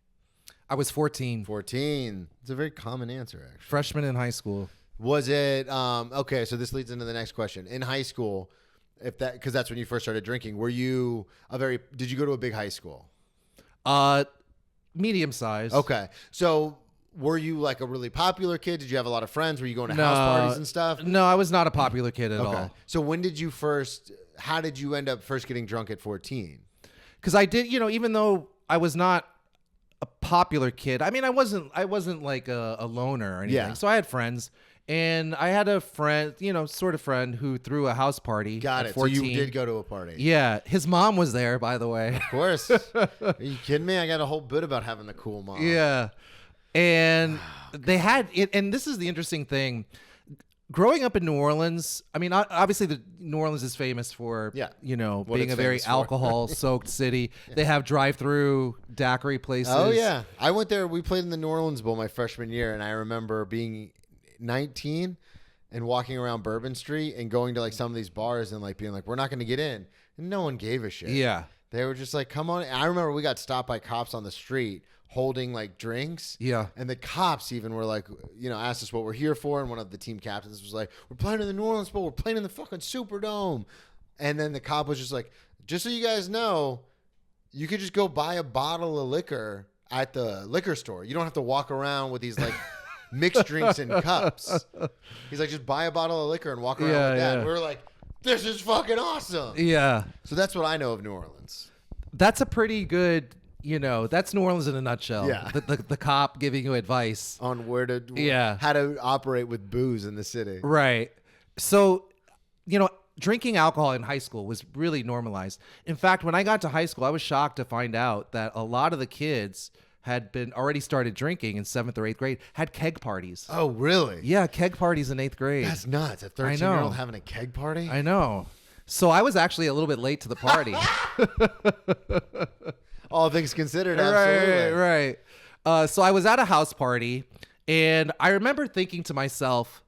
I was 14, 14. It's a very common answer, actually. freshman in high school. Was it okay? So this leads into the next question. In high school, because that's when you first started drinking. Were you Did you go to a big high school? Medium size. Okay, so were you like a really popular kid? Did you have a lot of friends? Were you going to house parties and stuff? No, I was not a popular kid at all. So when did you first? How did you end up first getting drunk at 14? Because I did, even though I was not a popular kid. I mean, I wasn't like a loner or anything. Yeah. So I had friends, and I had a friend, sort of friend who threw a house party. Got at it. 14. So you did go to a party. Yeah, his mom was there, by the way. Of course. Are you kidding me? I got a whole bit about having the cool mom. Yeah. And they had it, and this is the interesting thing. Growing up in New Orleans, I mean, obviously, New Orleans is famous for, What being it's a very famous for. alcohol-soaked city. They have drive-through daiquiri places. Oh, yeah. I went there. We played in the New Orleans Bowl my freshman year, and I remember being 19 and walking around Bourbon Street and going to like some of these bars and like being like, we're not going to get in. And no one gave a shit. Yeah. They were just like, come on. And I remember we got stopped by cops on the street holding like drinks. Yeah. And the cops even were like, asked us what we're here for. And one of the team captains was like, we're playing in the New Orleans Bowl. We're playing in the fucking Superdome. And then the cop was just like, just so you guys know, you could just go buy a bottle of liquor at the liquor store. You don't have to walk around with these like mixed drinks in cups. He's like, just buy a bottle of liquor and walk around with that. Yeah. And we were like, this is fucking awesome. Yeah. So that's what I know of New Orleans. That's a pretty good, that's New Orleans in a nutshell. Yeah. The cop giving you advice. On how to operate with booze in the city. Right. So, drinking alcohol in high school was really normalized. In fact, when I got to high school, I was shocked to find out that a lot of the kids had been already started drinking in 7th or 8th grade, had keg parties. Oh, really? Yeah, keg parties in 8th grade. That's nuts. A 13-year-old having a keg party? I know. So I was actually a little bit late to the party. All things considered, absolutely. Right. So I was at a house party, and I remember thinking to myself,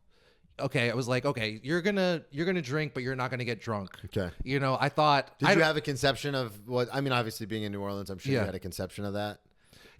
okay, I was like, okay, you're gonna drink, but you're not gonna get drunk. Okay. I thought. Did you have a conception of what? I mean, obviously being in New Orleans, I'm sure you Yeah. had a conception of that.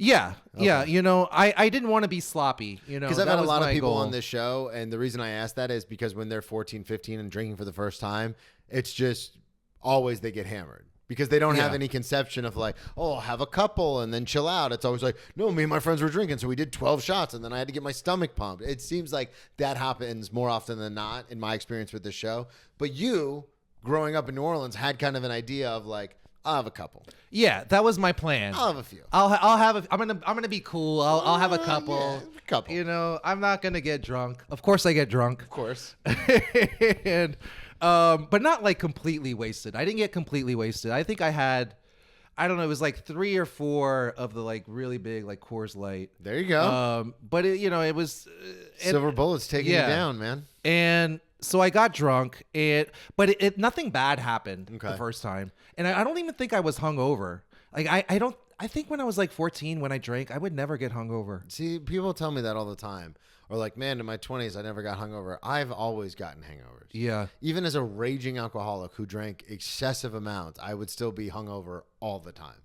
Yeah, yeah. I didn't want to be sloppy. Because I've had a lot of people on this show, and the reason I ask that is because when they're 14, 15 and drinking for the first time, it's just always they get hammered. Because they don't have any conception of like, oh, I'll have a couple and then chill out. It's always like, no, me and my friends were drinking, so we did 12 shots and then I had to get my stomach pumped. It seems like that happens more often than not in my experience with this show. But you, growing up in New Orleans, had kind of an idea of like, I'll have a couple. Yeah, that was my plan. I'll have a few. I'll have. I'm gonna be cool. I'll have a couple. Yeah, a couple. I'm not gonna get drunk. Of course, I get drunk. Of course. And but not like completely wasted. I didn't get completely wasted. I think I had, I don't know, it was like 3 or 4 of the like really big like Coors Light. There you go. But it was Silver bullets taking you down, man. And so I got drunk, but nothing bad happened the first time, and I don't even think I was hungover. Like I think when I was like 14, when I drank, I would never get hungover. See, people tell me that all the time. Or like, man, in my 20s, I never got hungover. I've always gotten hangovers. Yeah. Even as a raging alcoholic who drank excessive amounts, I would still be hungover all the time.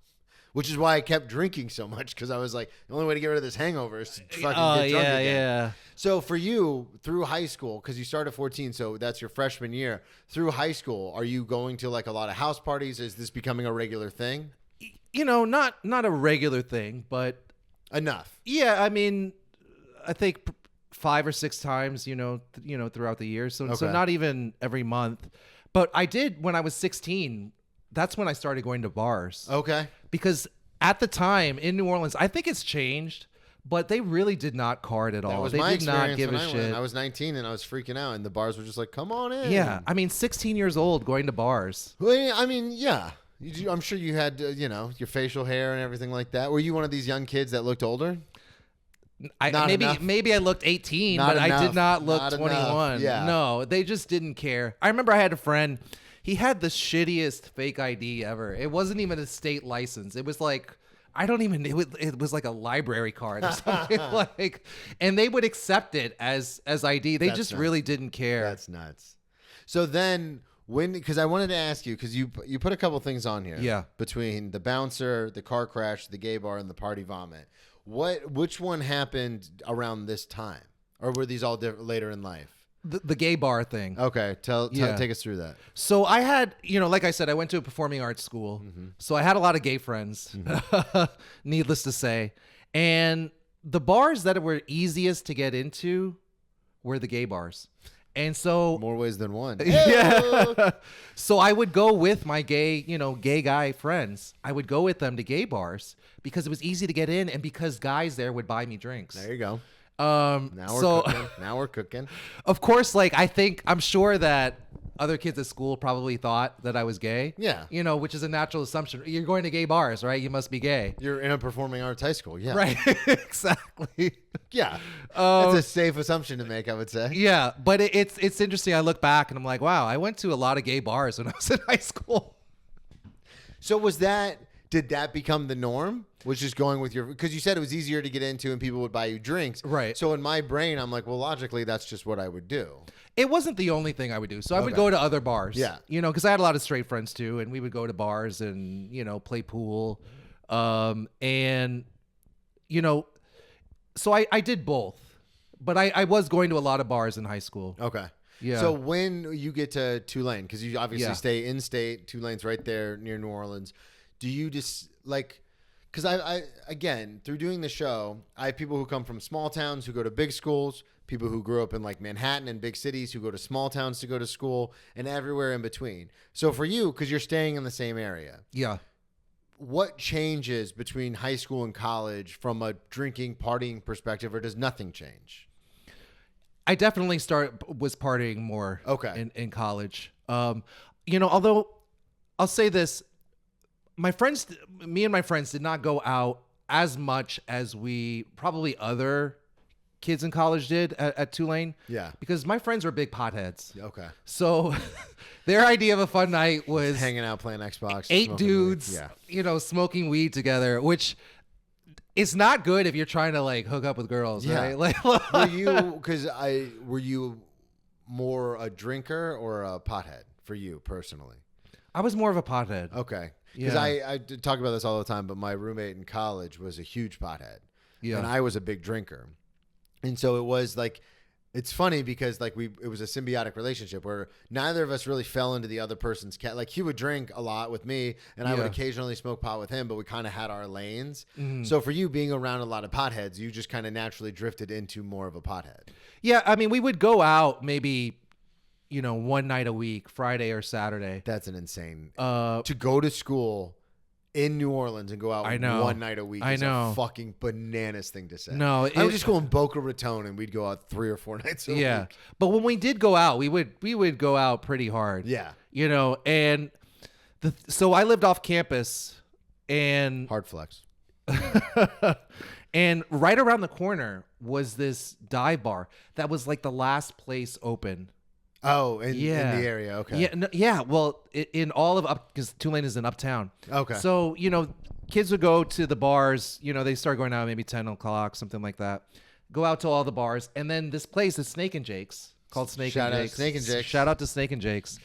Which is why I kept drinking so much, because I was like, the only way to get rid of this hangover is to fucking get drunk again. Yeah. So for you, through high school, because you started 14, so that's your freshman year, through high school, are you going to like a lot of house parties? Is this becoming a regular thing? Not a regular thing, but Enough. yeah, I mean, I think 5 or 6 times, throughout the year. So Okay. not even every month. But I did when I was 16. That's when I started going to bars. Okay. Because at the time in New Orleans, I think it's changed, but they really did not card at all. That was They my did not experience give when a I shit. went. I was 19 and I was freaking out, and the bars were just like, come on in. Yeah, I mean, 16 years old going to bars. Well, I mean, yeah. I'm sure you had, your facial hair and everything like that. Were you one of these young kids that looked older? Not enough. Maybe I looked 18, Not but I enough. did not look Not 21. enough. Yeah. No, they just didn't care. I remember I had a friend. He had the shittiest fake ID ever. It wasn't even a state license. It was like, it was like a library card or something like, and they would accept it as ID. They That's just nuts. really didn't care. That's nuts. So then because I wanted to ask you, because you put a couple things on here. Yeah. Between the bouncer, the car crash, the gay bar, and the party vomit. Which one happened around this time? Or were these all later in life? The gay bar thing. Okay. Yeah. Take us through that. So I had, like I said, I went to a performing arts school. Mm-hmm. So I had a lot of gay friends, needless to say. And the bars that were easiest to get into were the gay bars. And so More ways than one. yeah. So I would go with my gay guy friends. I would go with them to gay bars because it was easy to get in and because guys there would buy me drinks. There you go. Now Now we're cooking. Of course, like I'm sure that other kids at school probably thought that I was gay. Yeah. Which is a natural assumption. You're going to gay bars, right? You must be gay. You're in a performing arts high school. Yeah. Right. Exactly. Yeah. That's a safe assumption to make, I would say. Yeah, but it's interesting. I look back and I'm like, wow, I went to a lot of gay bars when I was in high school. So did that become the norm? Was just going with because you said it was easier to get into and people would buy you drinks. Right. So in my brain, I'm like, well, logically, that's just what I would do. It wasn't the only thing I would do. So I would go to other bars. Yeah. Because I had a lot of straight friends too. And we would go to bars and, play pool. So I did both. But I was going to a lot of bars in high school. Okay. Yeah. So when you get to Tulane, because you obviously stay in state, Tulane's right there near New Orleans. Do you just because I again, through doing the show, I have people who come from small towns who go to big schools, people who grew up in like Manhattan and big cities who go to small towns to go to school, and everywhere in between. So for you, because you're staying in the same area. Yeah. What changes between high school and college from a drinking, partying perspective, or does nothing change? I definitely was partying more in college. Although I'll say this, me and my friends did not go out as much as probably other kids in college did at Tulane. Yeah. Because my friends were big potheads. Okay. So their idea of a fun night was hanging out, playing Xbox. 8 dudes, smoking weed together, which is not good if you're trying to like hook up with girls, right? Like, were you more a drinker or a pothead for you personally? I was more of a pothead. Okay. Because I talk about this all the time, but my roommate in college was a huge pothead. Yeah. And I was a big drinker. And so it was like, it's funny because like it was a symbiotic relationship where neither of us really fell into the other person's like he would drink a lot with me and I would occasionally smoke pot with him, but we kind of had our lanes. Mm-hmm. So for you being around a lot of potheads, you just kind of naturally drifted into more of a pothead. Yeah. I mean, we would go out maybe, one night a week, Friday or Saturday. That's an insane, to go to school in New Orleans and go out one night a week is a fucking bananas thing to say. No, I would just go in Boca Raton and we'd go out 3 or 4 nights a week. Yeah. But when we did go out, we would go out pretty hard. Yeah. And so I lived off campus and hard flex. And right around the corner was this dive bar that was like the last place open. Oh, in the area, okay. Yeah, well, in all of because Tulane is in uptown. Okay. So, kids would go to the bars, they start going out maybe 10 o'clock, something like that. Go out to all the bars, and then this place is Snake and Jake's, called Snake and Jake's. Shout out to Snake and Jake's.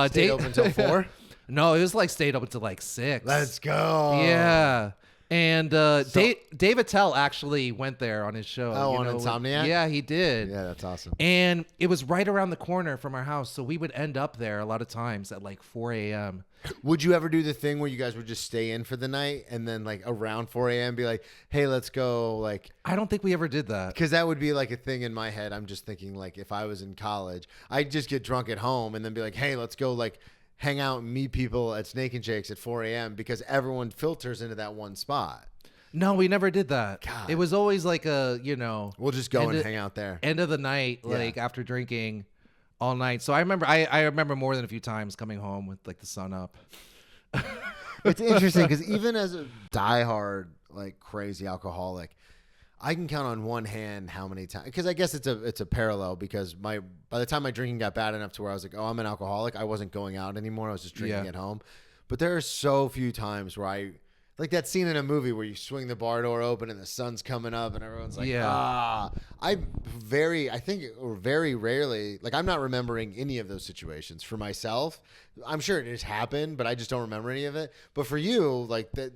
Stayed open until 4? No, it was like stayed open until like 6. Let's go. Yeah. And Dave Attell actually went there on his show. Oh, on Insomniac? Yeah, he did. Yeah, that's awesome. And it was right around the corner from our house, so we would end up there a lot of times at like 4 a.m. Would you ever do the thing where you guys would just stay in for the night and then like around 4 a.m. be like, hey, let's go? Like, I don't think we ever did that. Because that would be like a thing in my head. I'm just thinking like if I was in college, I'd just get drunk at home and then be like, hey, let's go like hang out and meet people at Snake and Jake's at 4 a.m. because everyone filters into that one spot. No, we never did that. God. It was always like we'll just go and hang out there. End of the night, like after drinking all night. So I remember more than a few times coming home with like the sun up. It's interesting because even as a diehard, like crazy alcoholic, I can count on one hand how many times, because I guess it's a parallel because by the time my drinking got bad enough to where I was like, oh, I'm an alcoholic, I wasn't going out anymore. I was just drinking at home. But there are so few times where like that scene in a movie where you swing the bar door open and the sun's coming up and everyone's like, I think very rarely, like I'm not remembering any of those situations for myself. I'm sure it has happened, but I just don't remember any of it. But for you, like that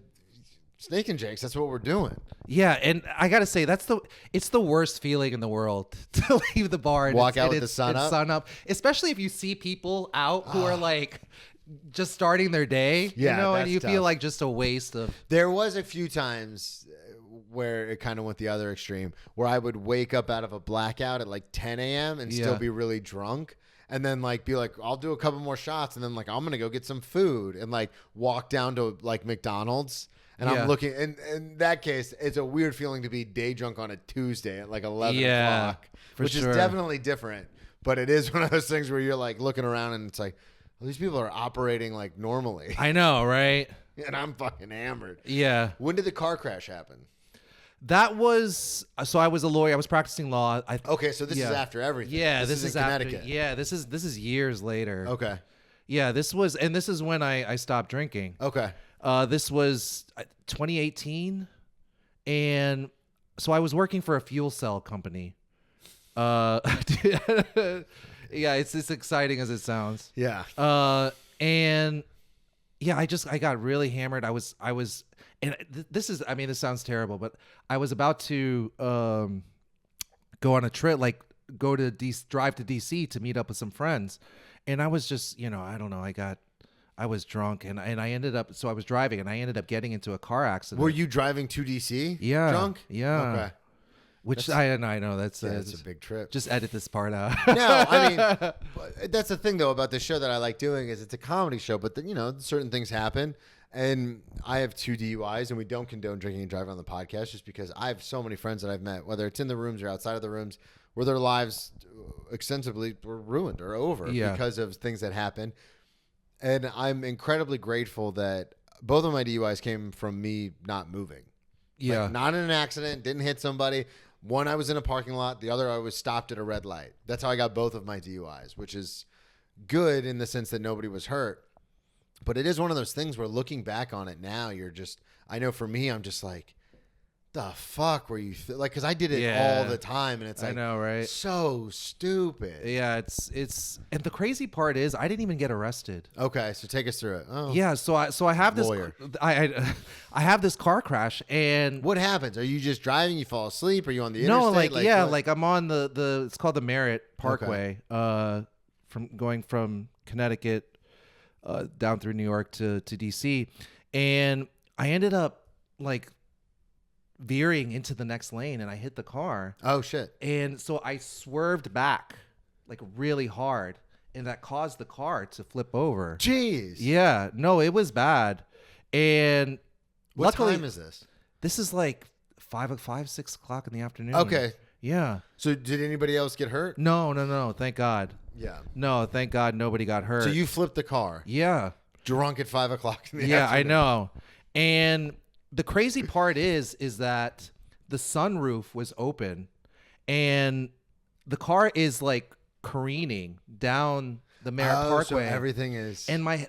Snake and Jake's, that's what we're doing. Yeah, and I gotta say it's the worst feeling in the world to leave the bar and walk out with the sun up, especially if you see people out who are like just starting their day, and you tough. feel like just a waste of. There was a few times where it kind of went the other extreme, where I would wake up out of a blackout at like 10 a.m. and still be really drunk. And then like be like, I'll do a couple more shots. And then like, I'm going to go get some food and like walk down to like McDonald's. And I'm looking, and in that case, it's a weird feeling to be day drunk on a Tuesday at like 11 o'clock, which is definitely different. But it is one of those things where you're like looking around and it's like, well, these people are operating like normally. I know, right? And I'm fucking hammered. Yeah. When did the car crash happen? That was, so I was a lawyer. I was practicing law. Okay, so this is after everything. Yeah, this is in Connecticut. Yeah, this is years later. Okay. Yeah, this was when I stopped drinking. Okay. This was 2018, and so I was working for a fuel cell company. Yeah, it's as exciting as it sounds. Yeah. And yeah, I got really hammered. I was, and this is, I mean, this sounds terrible, but I was about to go on a trip, like drive to DC to meet up with some friends, and I was just, I don't know, I was drunk and I ended up, so I was driving and I ended up getting into a car accident. Were you driving to DC? Yeah. Drunk? Yeah. Okay. Which I know that's a big trip. Just edit this part out. No, I mean, that's the thing though about the show that I like doing is it's a comedy show, but certain things happen. And I have 2 DUIs, and we don't condone drinking and driving on the podcast just because I have so many friends that I've met, whether it's in the rooms or outside of the rooms, where their lives extensively were ruined or over because of things that happened. And I'm incredibly grateful that both of my DUIs came from me not moving. Yeah. Like, not in an accident, didn't hit somebody. One, I was in a parking lot. The other, I was stopped at a red light. That's how I got both of my DUIs, which is good in the sense that nobody was hurt. But it is one of those things where looking back on it now, I know for me, I'm just like, the fuck were you like? Because I did it all the time, and it's like, I know, right? So stupid. Yeah, it's and the crazy part is I didn't even get arrested. Okay, so take us through it. Oh, yeah, so I have this lawyer. I have this car crash, and what happens? Are you just driving? You fall asleep? Are you on the interstate? No, like I'm on the it's called the Merritt Parkway, from Connecticut down through New York to DC, and I ended up like veering into the next lane and I hit the car. Oh shit. And so I swerved back like really hard, and that caused the car to flip over. Jeez. Yeah, no, it was bad. And what luckily, time is this? This is like 6 o'clock in the afternoon. Okay. Yeah. So did anybody else get hurt? No, thank God. Yeah. No, thank God nobody got hurt. So you flipped the car. Yeah. Drunk at 5 o'clock in the Yeah, afternoon. I know. And the crazy part is that the sunroof was open, and the car is like careening down the Merritt Parkway. So everything is. And I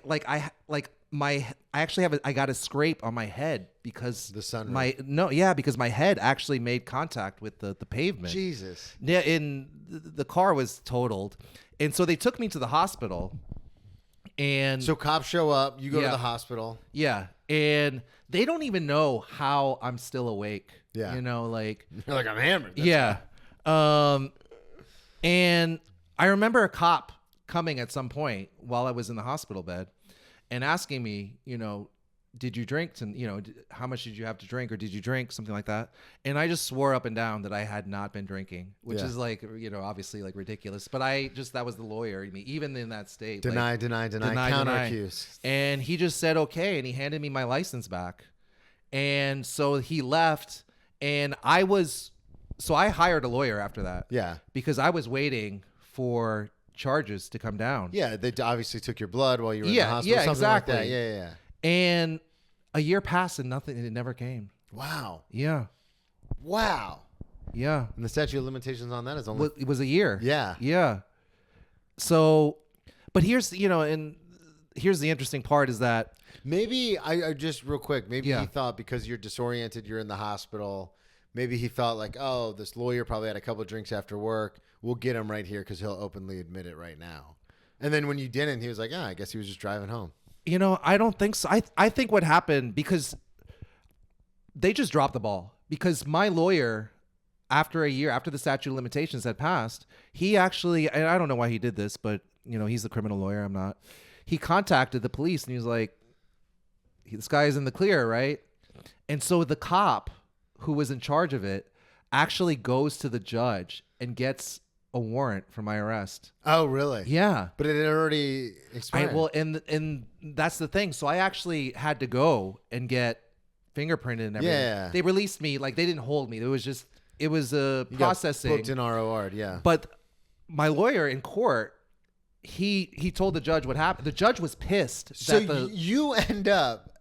actually I got a scrape on my head because the sunroof. Because my head actually made contact with the pavement. Jesus. Yeah, and the car was totaled, and so they took me to the hospital. And so cops show up, you go to the hospital. Yeah, and they don't even know how I'm still awake. Yeah. You're like I'm hammered. Yeah. And I remember a cop coming at some point while I was in the hospital bed and asking me, did you drink? And, how much did you have to drink, or did you drink? Something like that. And I just swore up and down that I had not been drinking, which is like, obviously like ridiculous. But that was the lawyer in me, even in that state. Deny, counter accuse. And he just said, okay. And he handed me my license back. And so he left, and I hired a lawyer after that. Yeah. Because I was waiting for charges to come down. Yeah. They obviously took your blood while you were in the hospital. Yeah, something exactly. Like that. Yeah. And a year passed and it never came. Wow. Yeah. Wow. Yeah. And the statute of limitations on that is only... It was a year. Yeah. Yeah. So, but here's the interesting part is that... Maybe, I just real quick, maybe Yeah. he thought because you're disoriented, you're in the hospital, maybe he thought like, oh, this lawyer probably had a couple of drinks after work. We'll get him right here because he'll openly admit it right now. And then when you didn't, he was like, I guess he was just driving home. I don't think so. I think what happened, because they just dropped the ball, because my lawyer, after a year, after the statute of limitations had passed, he actually, and I don't know why he did this, but he's the criminal lawyer. I'm not. He contacted the police and he was like, this guy is in the clear, right? And so the cop who was in charge of it, actually goes to the judge and gets a warrant for my arrest. Oh, really? Yeah. But it had already expired. And that's the thing. So I actually had to go and get fingerprinted and everything. Yeah. They released me, like they didn't hold me. It was a You got processing. booked in ROR, yeah. But my lawyer in court, he told the judge what happened. The judge was pissed. So that you end up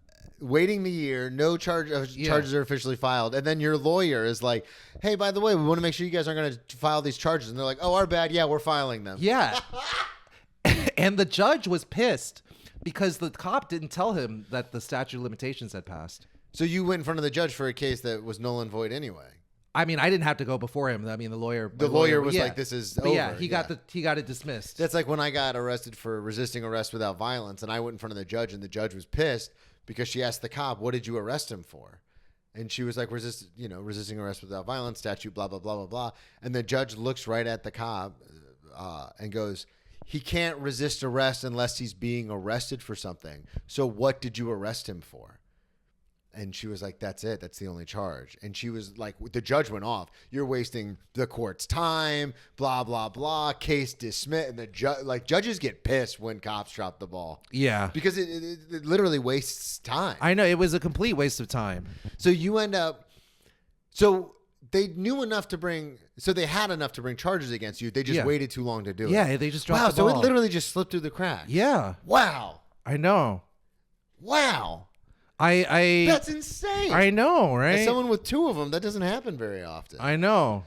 waiting the year, no charges are officially filed, and then your lawyer is like, "Hey, by the way, we want to make sure you guys aren't going to file these charges." And they're like, "Oh, our bad. Yeah, we're filing them." Yeah. And the judge was pissed because the cop didn't tell him that the statute of limitations had passed. So you went in front of the judge for a case that was null and void anyway. I mean, I didn't have to go before him. I mean, the lawyer Was like, "This is over." Yeah, he got it dismissed. That's like when I got arrested for resisting arrest without violence, and I went in front of the judge, and the judge was pissed because she asked the cop, "What did you arrest him for?" And she was like, resisting arrest without violence statute, blah, blah, blah, blah, blah. And the judge looks right at the cop and goes, "He can't resist arrest unless he's being arrested for something. So what did you arrest him for?" And she was like, "That's it. That's the only charge." And she was like, the judge went off. "You're wasting the court's time, blah, blah, blah, case dismissed." And the judges get pissed when cops drop the ball. Yeah. Because it literally wastes time. I know. It was a complete waste of time. So you end up, so they knew enough to bring, so they had enough to bring charges against you. They just waited too long to do it. Yeah, they just dropped Wow, the so ball. it literally just slipped through the cracks. Yeah. Wow. I know. Wow. I That's insane. I know, right? As someone with two of them, that doesn't happen very often. I know.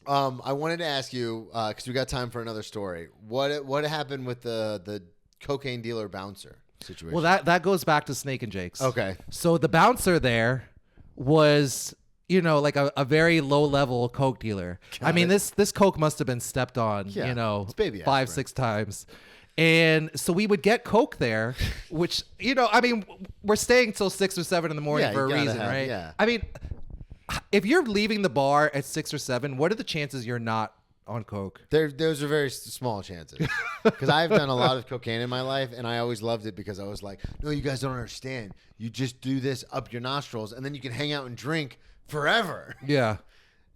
I wanted to ask you, because we got time for another story. What happened with the cocaine dealer bouncer situation? Well, that goes back to Snake and Jake's. Okay. So the bouncer there was, like a very low level coke dealer. I mean, this coke must have been stepped on, Yeah, it's baby 5, aspirin. 6 times. And so we would get coke there, which, I mean, we're staying till 6 or 7 in the morning Yeah, for a you gotta reason, have- right? yeah. I mean, if you're leaving the bar at 6 or 7, what are the chances you're not on coke? Those are very small chances. Because I've done a lot of cocaine in my life, and I always loved it because I was like, "No, you guys don't understand. You just do this up your nostrils, and then you can hang out and drink forever." Yeah.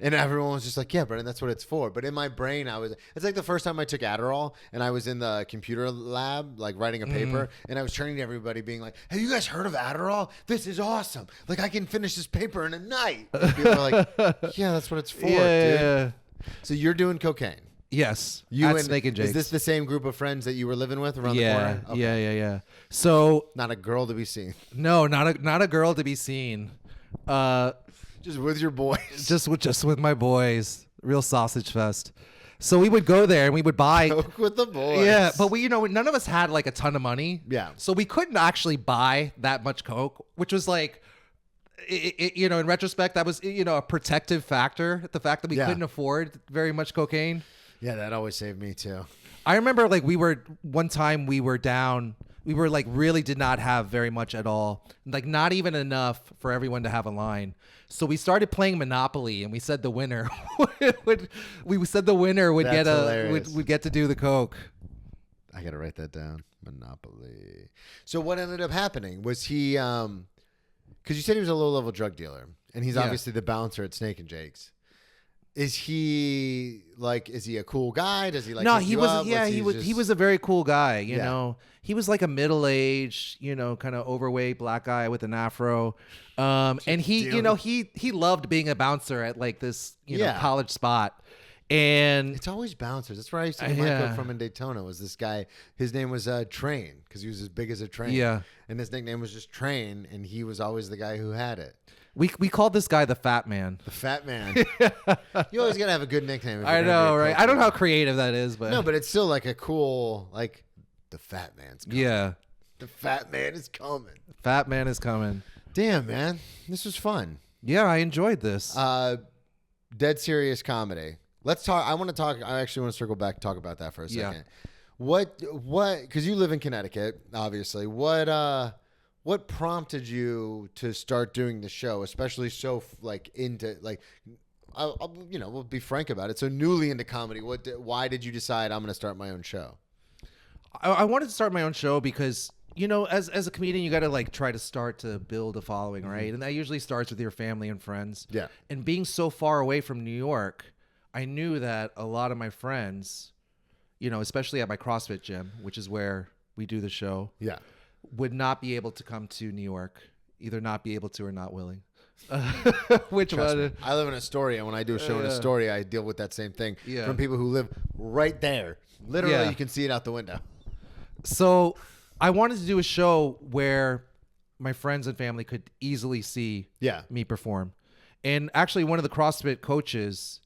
And everyone was just like, "Yeah, Brendan, that's what it's for." But in my brain, it's like the first time I took Adderall and I was in the computer lab, like writing a paper, and I was turning to everybody being like, "Have you guys heard of Adderall? This is awesome. Like, I can finish this paper in a night." And people are like, "Yeah, that's what it's for, dude." Yeah. So you're doing cocaine. Yes. You at and Snake and Jake's. Is this the same group of friends that you were living with around the corner? Okay. Yeah. So Not a girl to be seen. no, not a girl to be seen. Just with your boys. Just with my boys, real sausage fest. So we would go there and we would buy. Coke with the boys. Yeah, but none of us had like a ton of money. Yeah. So we couldn't actually buy that much Coke, which was like, in retrospect, that was a protective factor. The fact that we couldn't afford very much cocaine. Yeah, that always saved me too. I remember like one time we were down. We were like really did not have very much at all, like not even enough for everyone to have a line. So we started playing Monopoly, and we said the winner would That's hilarious. would get to do the coke. I gotta write that down. Monopoly. So what ended up happening was he, because you said he was a low-level drug dealer, and he's obviously the bouncer at Snake and Jake's. Is he a cool guy? Does he like? No, hit he you was. up? Yeah, he was. He was a very cool guy. You Yeah. know, he was like a middle-aged, kind of overweight black guy with an afro. And he, Dude. he loved being a bouncer at like this, Yeah. college spot. And It's always bouncers. That's where I used to get my coke from in Daytona. Was this guy? His name was Train because he was as big as a train. Yeah. and his nickname was just Train, and he was always the guy who had it. we called this guy the Fat Man. The Fat Man. You always gotta have a good nickname. If I you're gonna know, be a right? coke I don't know how dealer. creative that is, but No, but it's still like a cool, like the Fat Man's coming. yeah, The Fat Man is coming. Fat Man is coming. Damn, man, this was fun. Yeah, I enjoyed this. Dead serious comedy. Let's talk. I want to talk. I actually want to circle back and talk about that for a Yeah. second. What? Because you live in Connecticut, obviously. What prompted you to start doing the show, especially so into like? We'll be frank about it. So newly into comedy. Why did you decide I'm going to start my own show? I wanted to start my own show because as a comedian, you got to like try to start to build a following, right? And that usually starts with your family and friends. Yeah. And being so far away from New York, I knew that a lot of my friends, especially at my CrossFit gym, which is where we do the show, Yeah. would not be able to come to New York, either not be able to or not willing. Which Trust one? me. I live in Astoria, and when I do a show in Astoria, I deal with that same thing from people who live right there. Literally, you can see it out the window. So I wanted to do a show where my friends and family could easily see me perform. And actually, one of the CrossFit coaches,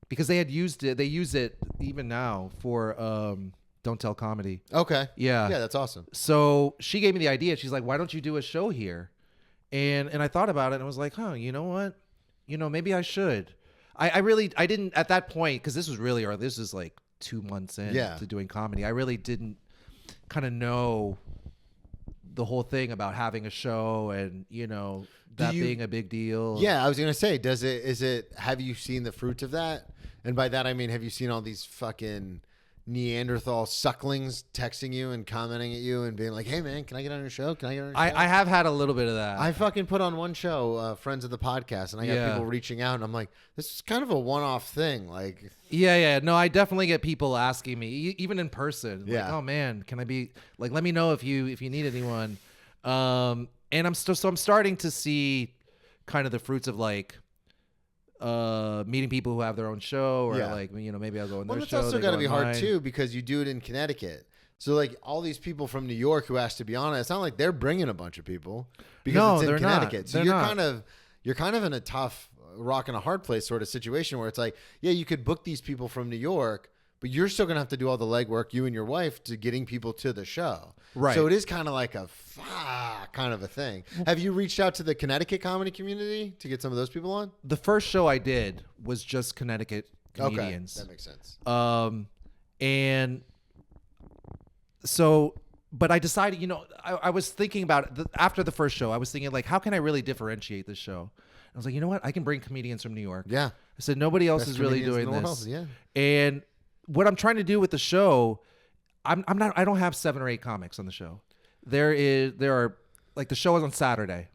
because they had used it, they use it even now for Don't Tell Comedy. Okay. Yeah. Yeah, that's awesome. So she gave me the idea. She's like, why don't you do a show here? And I thought about it and I was like, you know what? Maybe I should. I didn't at that point, because this was really early. This is like 2 months in to doing comedy. I really didn't kind of know the whole thing about having a show and, that being a big deal. Yeah, I was going to say, have you seen the fruits of that? And by that, I mean, have you seen all these fucking Neanderthal sucklings texting you and commenting at you and being like, hey, man, can I get on your show? Can I get on your show? I have had a little bit of that. I fucking put on one show, Friends of the Podcast, and I got people reaching out, and I'm like, this is kind of a one-off thing. Like, yeah. No, I definitely get people asking me, even in person. Yeah. Like, oh, man, can I be, like, let me know if you need anyone. And I'm starting to see kind of the fruits of, like, meeting people who have their own show, or like, maybe I'll go in their show. Well, it's also got to be hard too, because you do it in Connecticut. So like all these people from New York who asked to be on it, it's not like they're bringing a bunch of people because it's in Connecticut. So you're kind of in a tough rock and a hard place sort of situation where it's like, yeah, you could book these people from New York, but you're still gonna have to do all the legwork, you and your wife, to getting people to the show. Right. So it is kind of like a kind of a thing. Have you reached out to the Connecticut comedy community to get some of those people on? The first show I did was just Connecticut comedians. Okay, that makes sense. And so, but I decided, I was thinking about it after the first show. I was thinking, like, how can I really differentiate this show? I was like, you know what? I can bring comedians from New York. Yeah. I said, nobody else Best is really comedians doing in the this. world, yeah. And what I'm trying to do with the show, I don't have 7 or 8 comics on the show. There are, like, the show is on Saturday,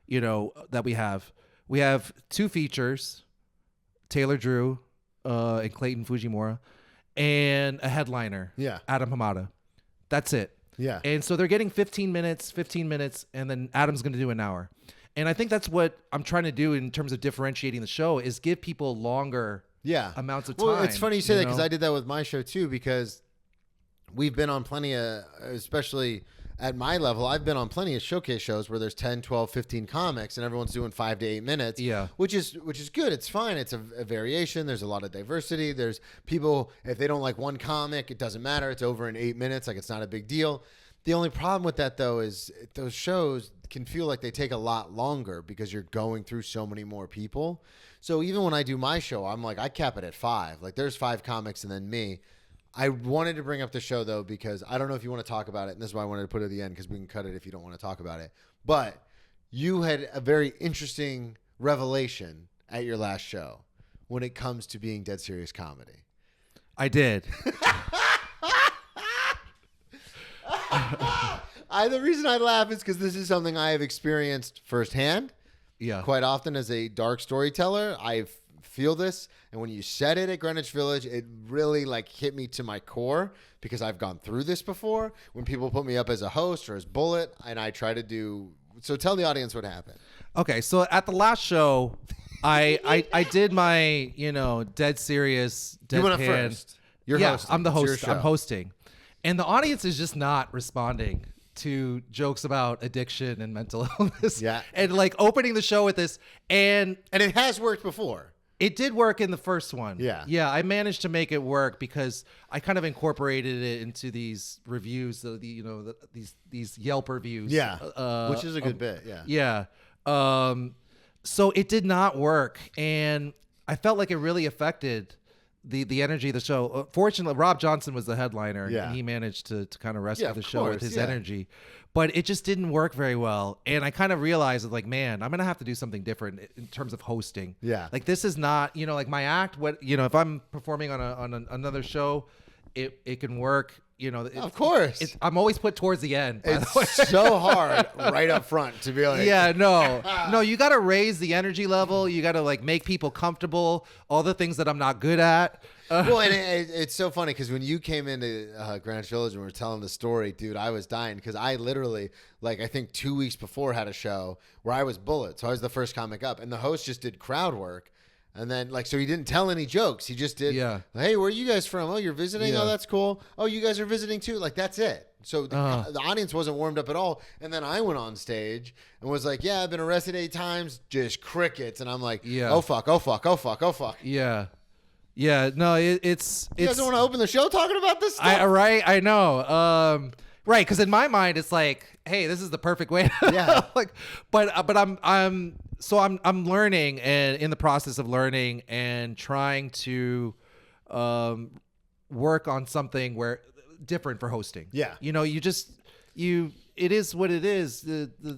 that we have. We have 2 features, Taylor Drew and Clayton Fujimura, and a headliner, Adam Hamada. That's it. Yeah. And so they're getting 15 minutes, and then Adam's going to do an hour. And I think that's what I'm trying to do in terms of differentiating the show, is give people longer amounts of time. Well, it's funny you say that, because I did that with my show too, because we've been on plenty of, especially at my level, I've been on plenty of showcase shows where there's 10, 12, 15 comics and everyone's doing 5 to 8 minutes. Yeah. Which is good. It's fine. It's a variation. There's a lot of diversity. There's people, if they don't like one comic, it doesn't matter. It's over in 8 minutes. Like, it's not a big deal. The only problem with that, though, is those shows can feel like they take a lot longer because you're going through so many more people. So even when I do my show, I'm like, I cap it at 5. Like, there's 5 comics and then me. I wanted to bring up the show, though, because I don't know if you want to talk about it, and this is why I wanted to put it at the end, because we can cut it if you don't want to talk about it. But you had a very interesting revelation at your last show when it comes to being dead serious comedy. I did. The reason I laugh is because this is something I have experienced firsthand. Yeah. Quite often as a dark storyteller, I feel this. And when you said it at Greenwich Village, it really like hit me to my core, because I've gone through this before when people put me up as a host or as Bullet, and I try to do. So tell the audience what happened. Okay. So at the last show, I did my, dead serious, deadpan. You went up first. You're hosting. I'm the It's your host. show. I'm hosting. And the audience is just not responding to jokes about addiction and mental illness. Yeah. And like opening the show with this. And it has worked before. it did work in the first one. Yeah. Yeah. I managed to make it work because I kind of incorporated it into these reviews, these Yelp reviews. Yeah. Which is a good bit. Yeah. Yeah. So it did not work. And I felt like it really affected the energy of the show. Fortunately, Rob Johnson was the headliner. Yeah. And he managed to kind of rescue Yeah, the of show with course, his yeah. energy. But it just didn't work very well. And I kind of realized, like, man, I'm going to have to do something different in terms of hosting. Yeah. Like, this is not, like my act, if I'm performing on another show, it can work, Of course. I'm always put towards the end. By the way. It's so hard right up front to be like, Yeah, no, you got to raise the energy level. You got to like make people comfortable. All the things that I'm not good at. Well, and it's so funny because when you came into Greenwich Village and we were telling the story, dude, I was dying because I literally, like, I think 2 weeks before had a show where I was Bullet. So I was the first comic up and the host just did crowd work. And then, like, so he didn't tell any jokes. He just did, hey, where are you guys from? Oh, you're visiting? Oh, that's cool. Oh, you guys are visiting too? Like, that's it. So the audience wasn't warmed up at all. And then I went on stage and was like, yeah, I've been arrested 8 times. Just crickets. And I'm like, oh, fuck, oh, fuck, oh, fuck, oh, fuck. Yeah. Yeah, no, it's You guys don't want to open the show talking about this stuff? Right, I know. Right, because in my mind it's like, hey, this is the perfect way. Like, but I'm learning and in the process of learning and trying to work on something where different for hosting. Yeah. It is what it is.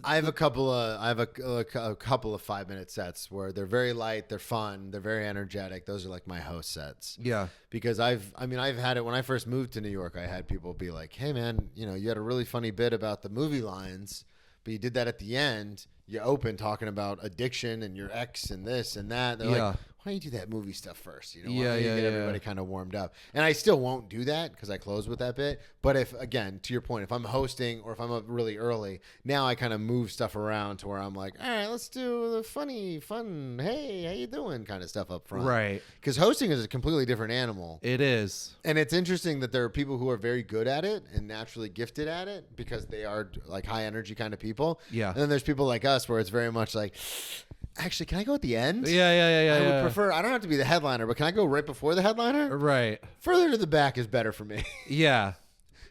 I have a couple of 5-minute sets where they're very light, they're fun, they're very energetic. Those are like my host sets. Yeah. Because I've had it when I first moved to New York. I had people be like, "Hey man, you had a really funny bit about the movie lines, but you did that at the end. You open talking about addiction and your ex and this and that." They're like, why don't you do that movie stuff first? Why don't you get everybody kind of warmed up? And I still won't do that because I close with that bit. But if, again, to your point, if I'm hosting or if I'm up really early, now I kind of move stuff around to where I'm like, all right, let's do the funny, fun, hey, how you doing kind of stuff up front. Right. Because hosting is a completely different animal. It is. And it's interesting that there are people who are very good at it and naturally gifted at it because they are like high energy kind of people. Yeah. And then there's people like us where it's very much like, actually, can I go at the end? Yeah. I would prefer, I don't have to be the headliner, but can I go right before the headliner? Right. Further to the back is better for me. Yeah.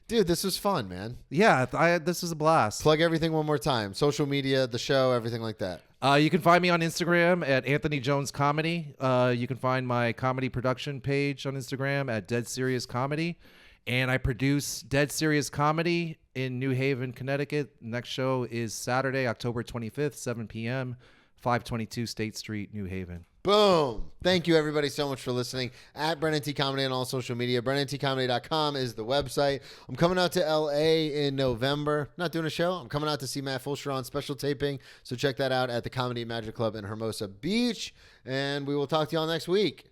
Dude, this was fun, man. Yeah, this is a blast. Plug everything one more time. Social media, the show, everything like that. You can find me on Instagram at Anthony Jones Comedy. You can find my comedy production page on Instagram at Dead Serious Comedy. And I produce Dead Serious Comedy in New Haven, Connecticut. Next show is Saturday, October 25th, 7 p.m., 522 State Street, New Haven. Boom. Thank you, everybody, so much for listening. At Brennan T. Comedy on all social media. BrennanTComedy.com is the website. I'm coming out to L.A. in November. Not doing a show. I'm coming out to see Matt Fulcher on special taping. So check that out at the Comedy Magic Club in Hermosa Beach. And we will talk to y'all next week.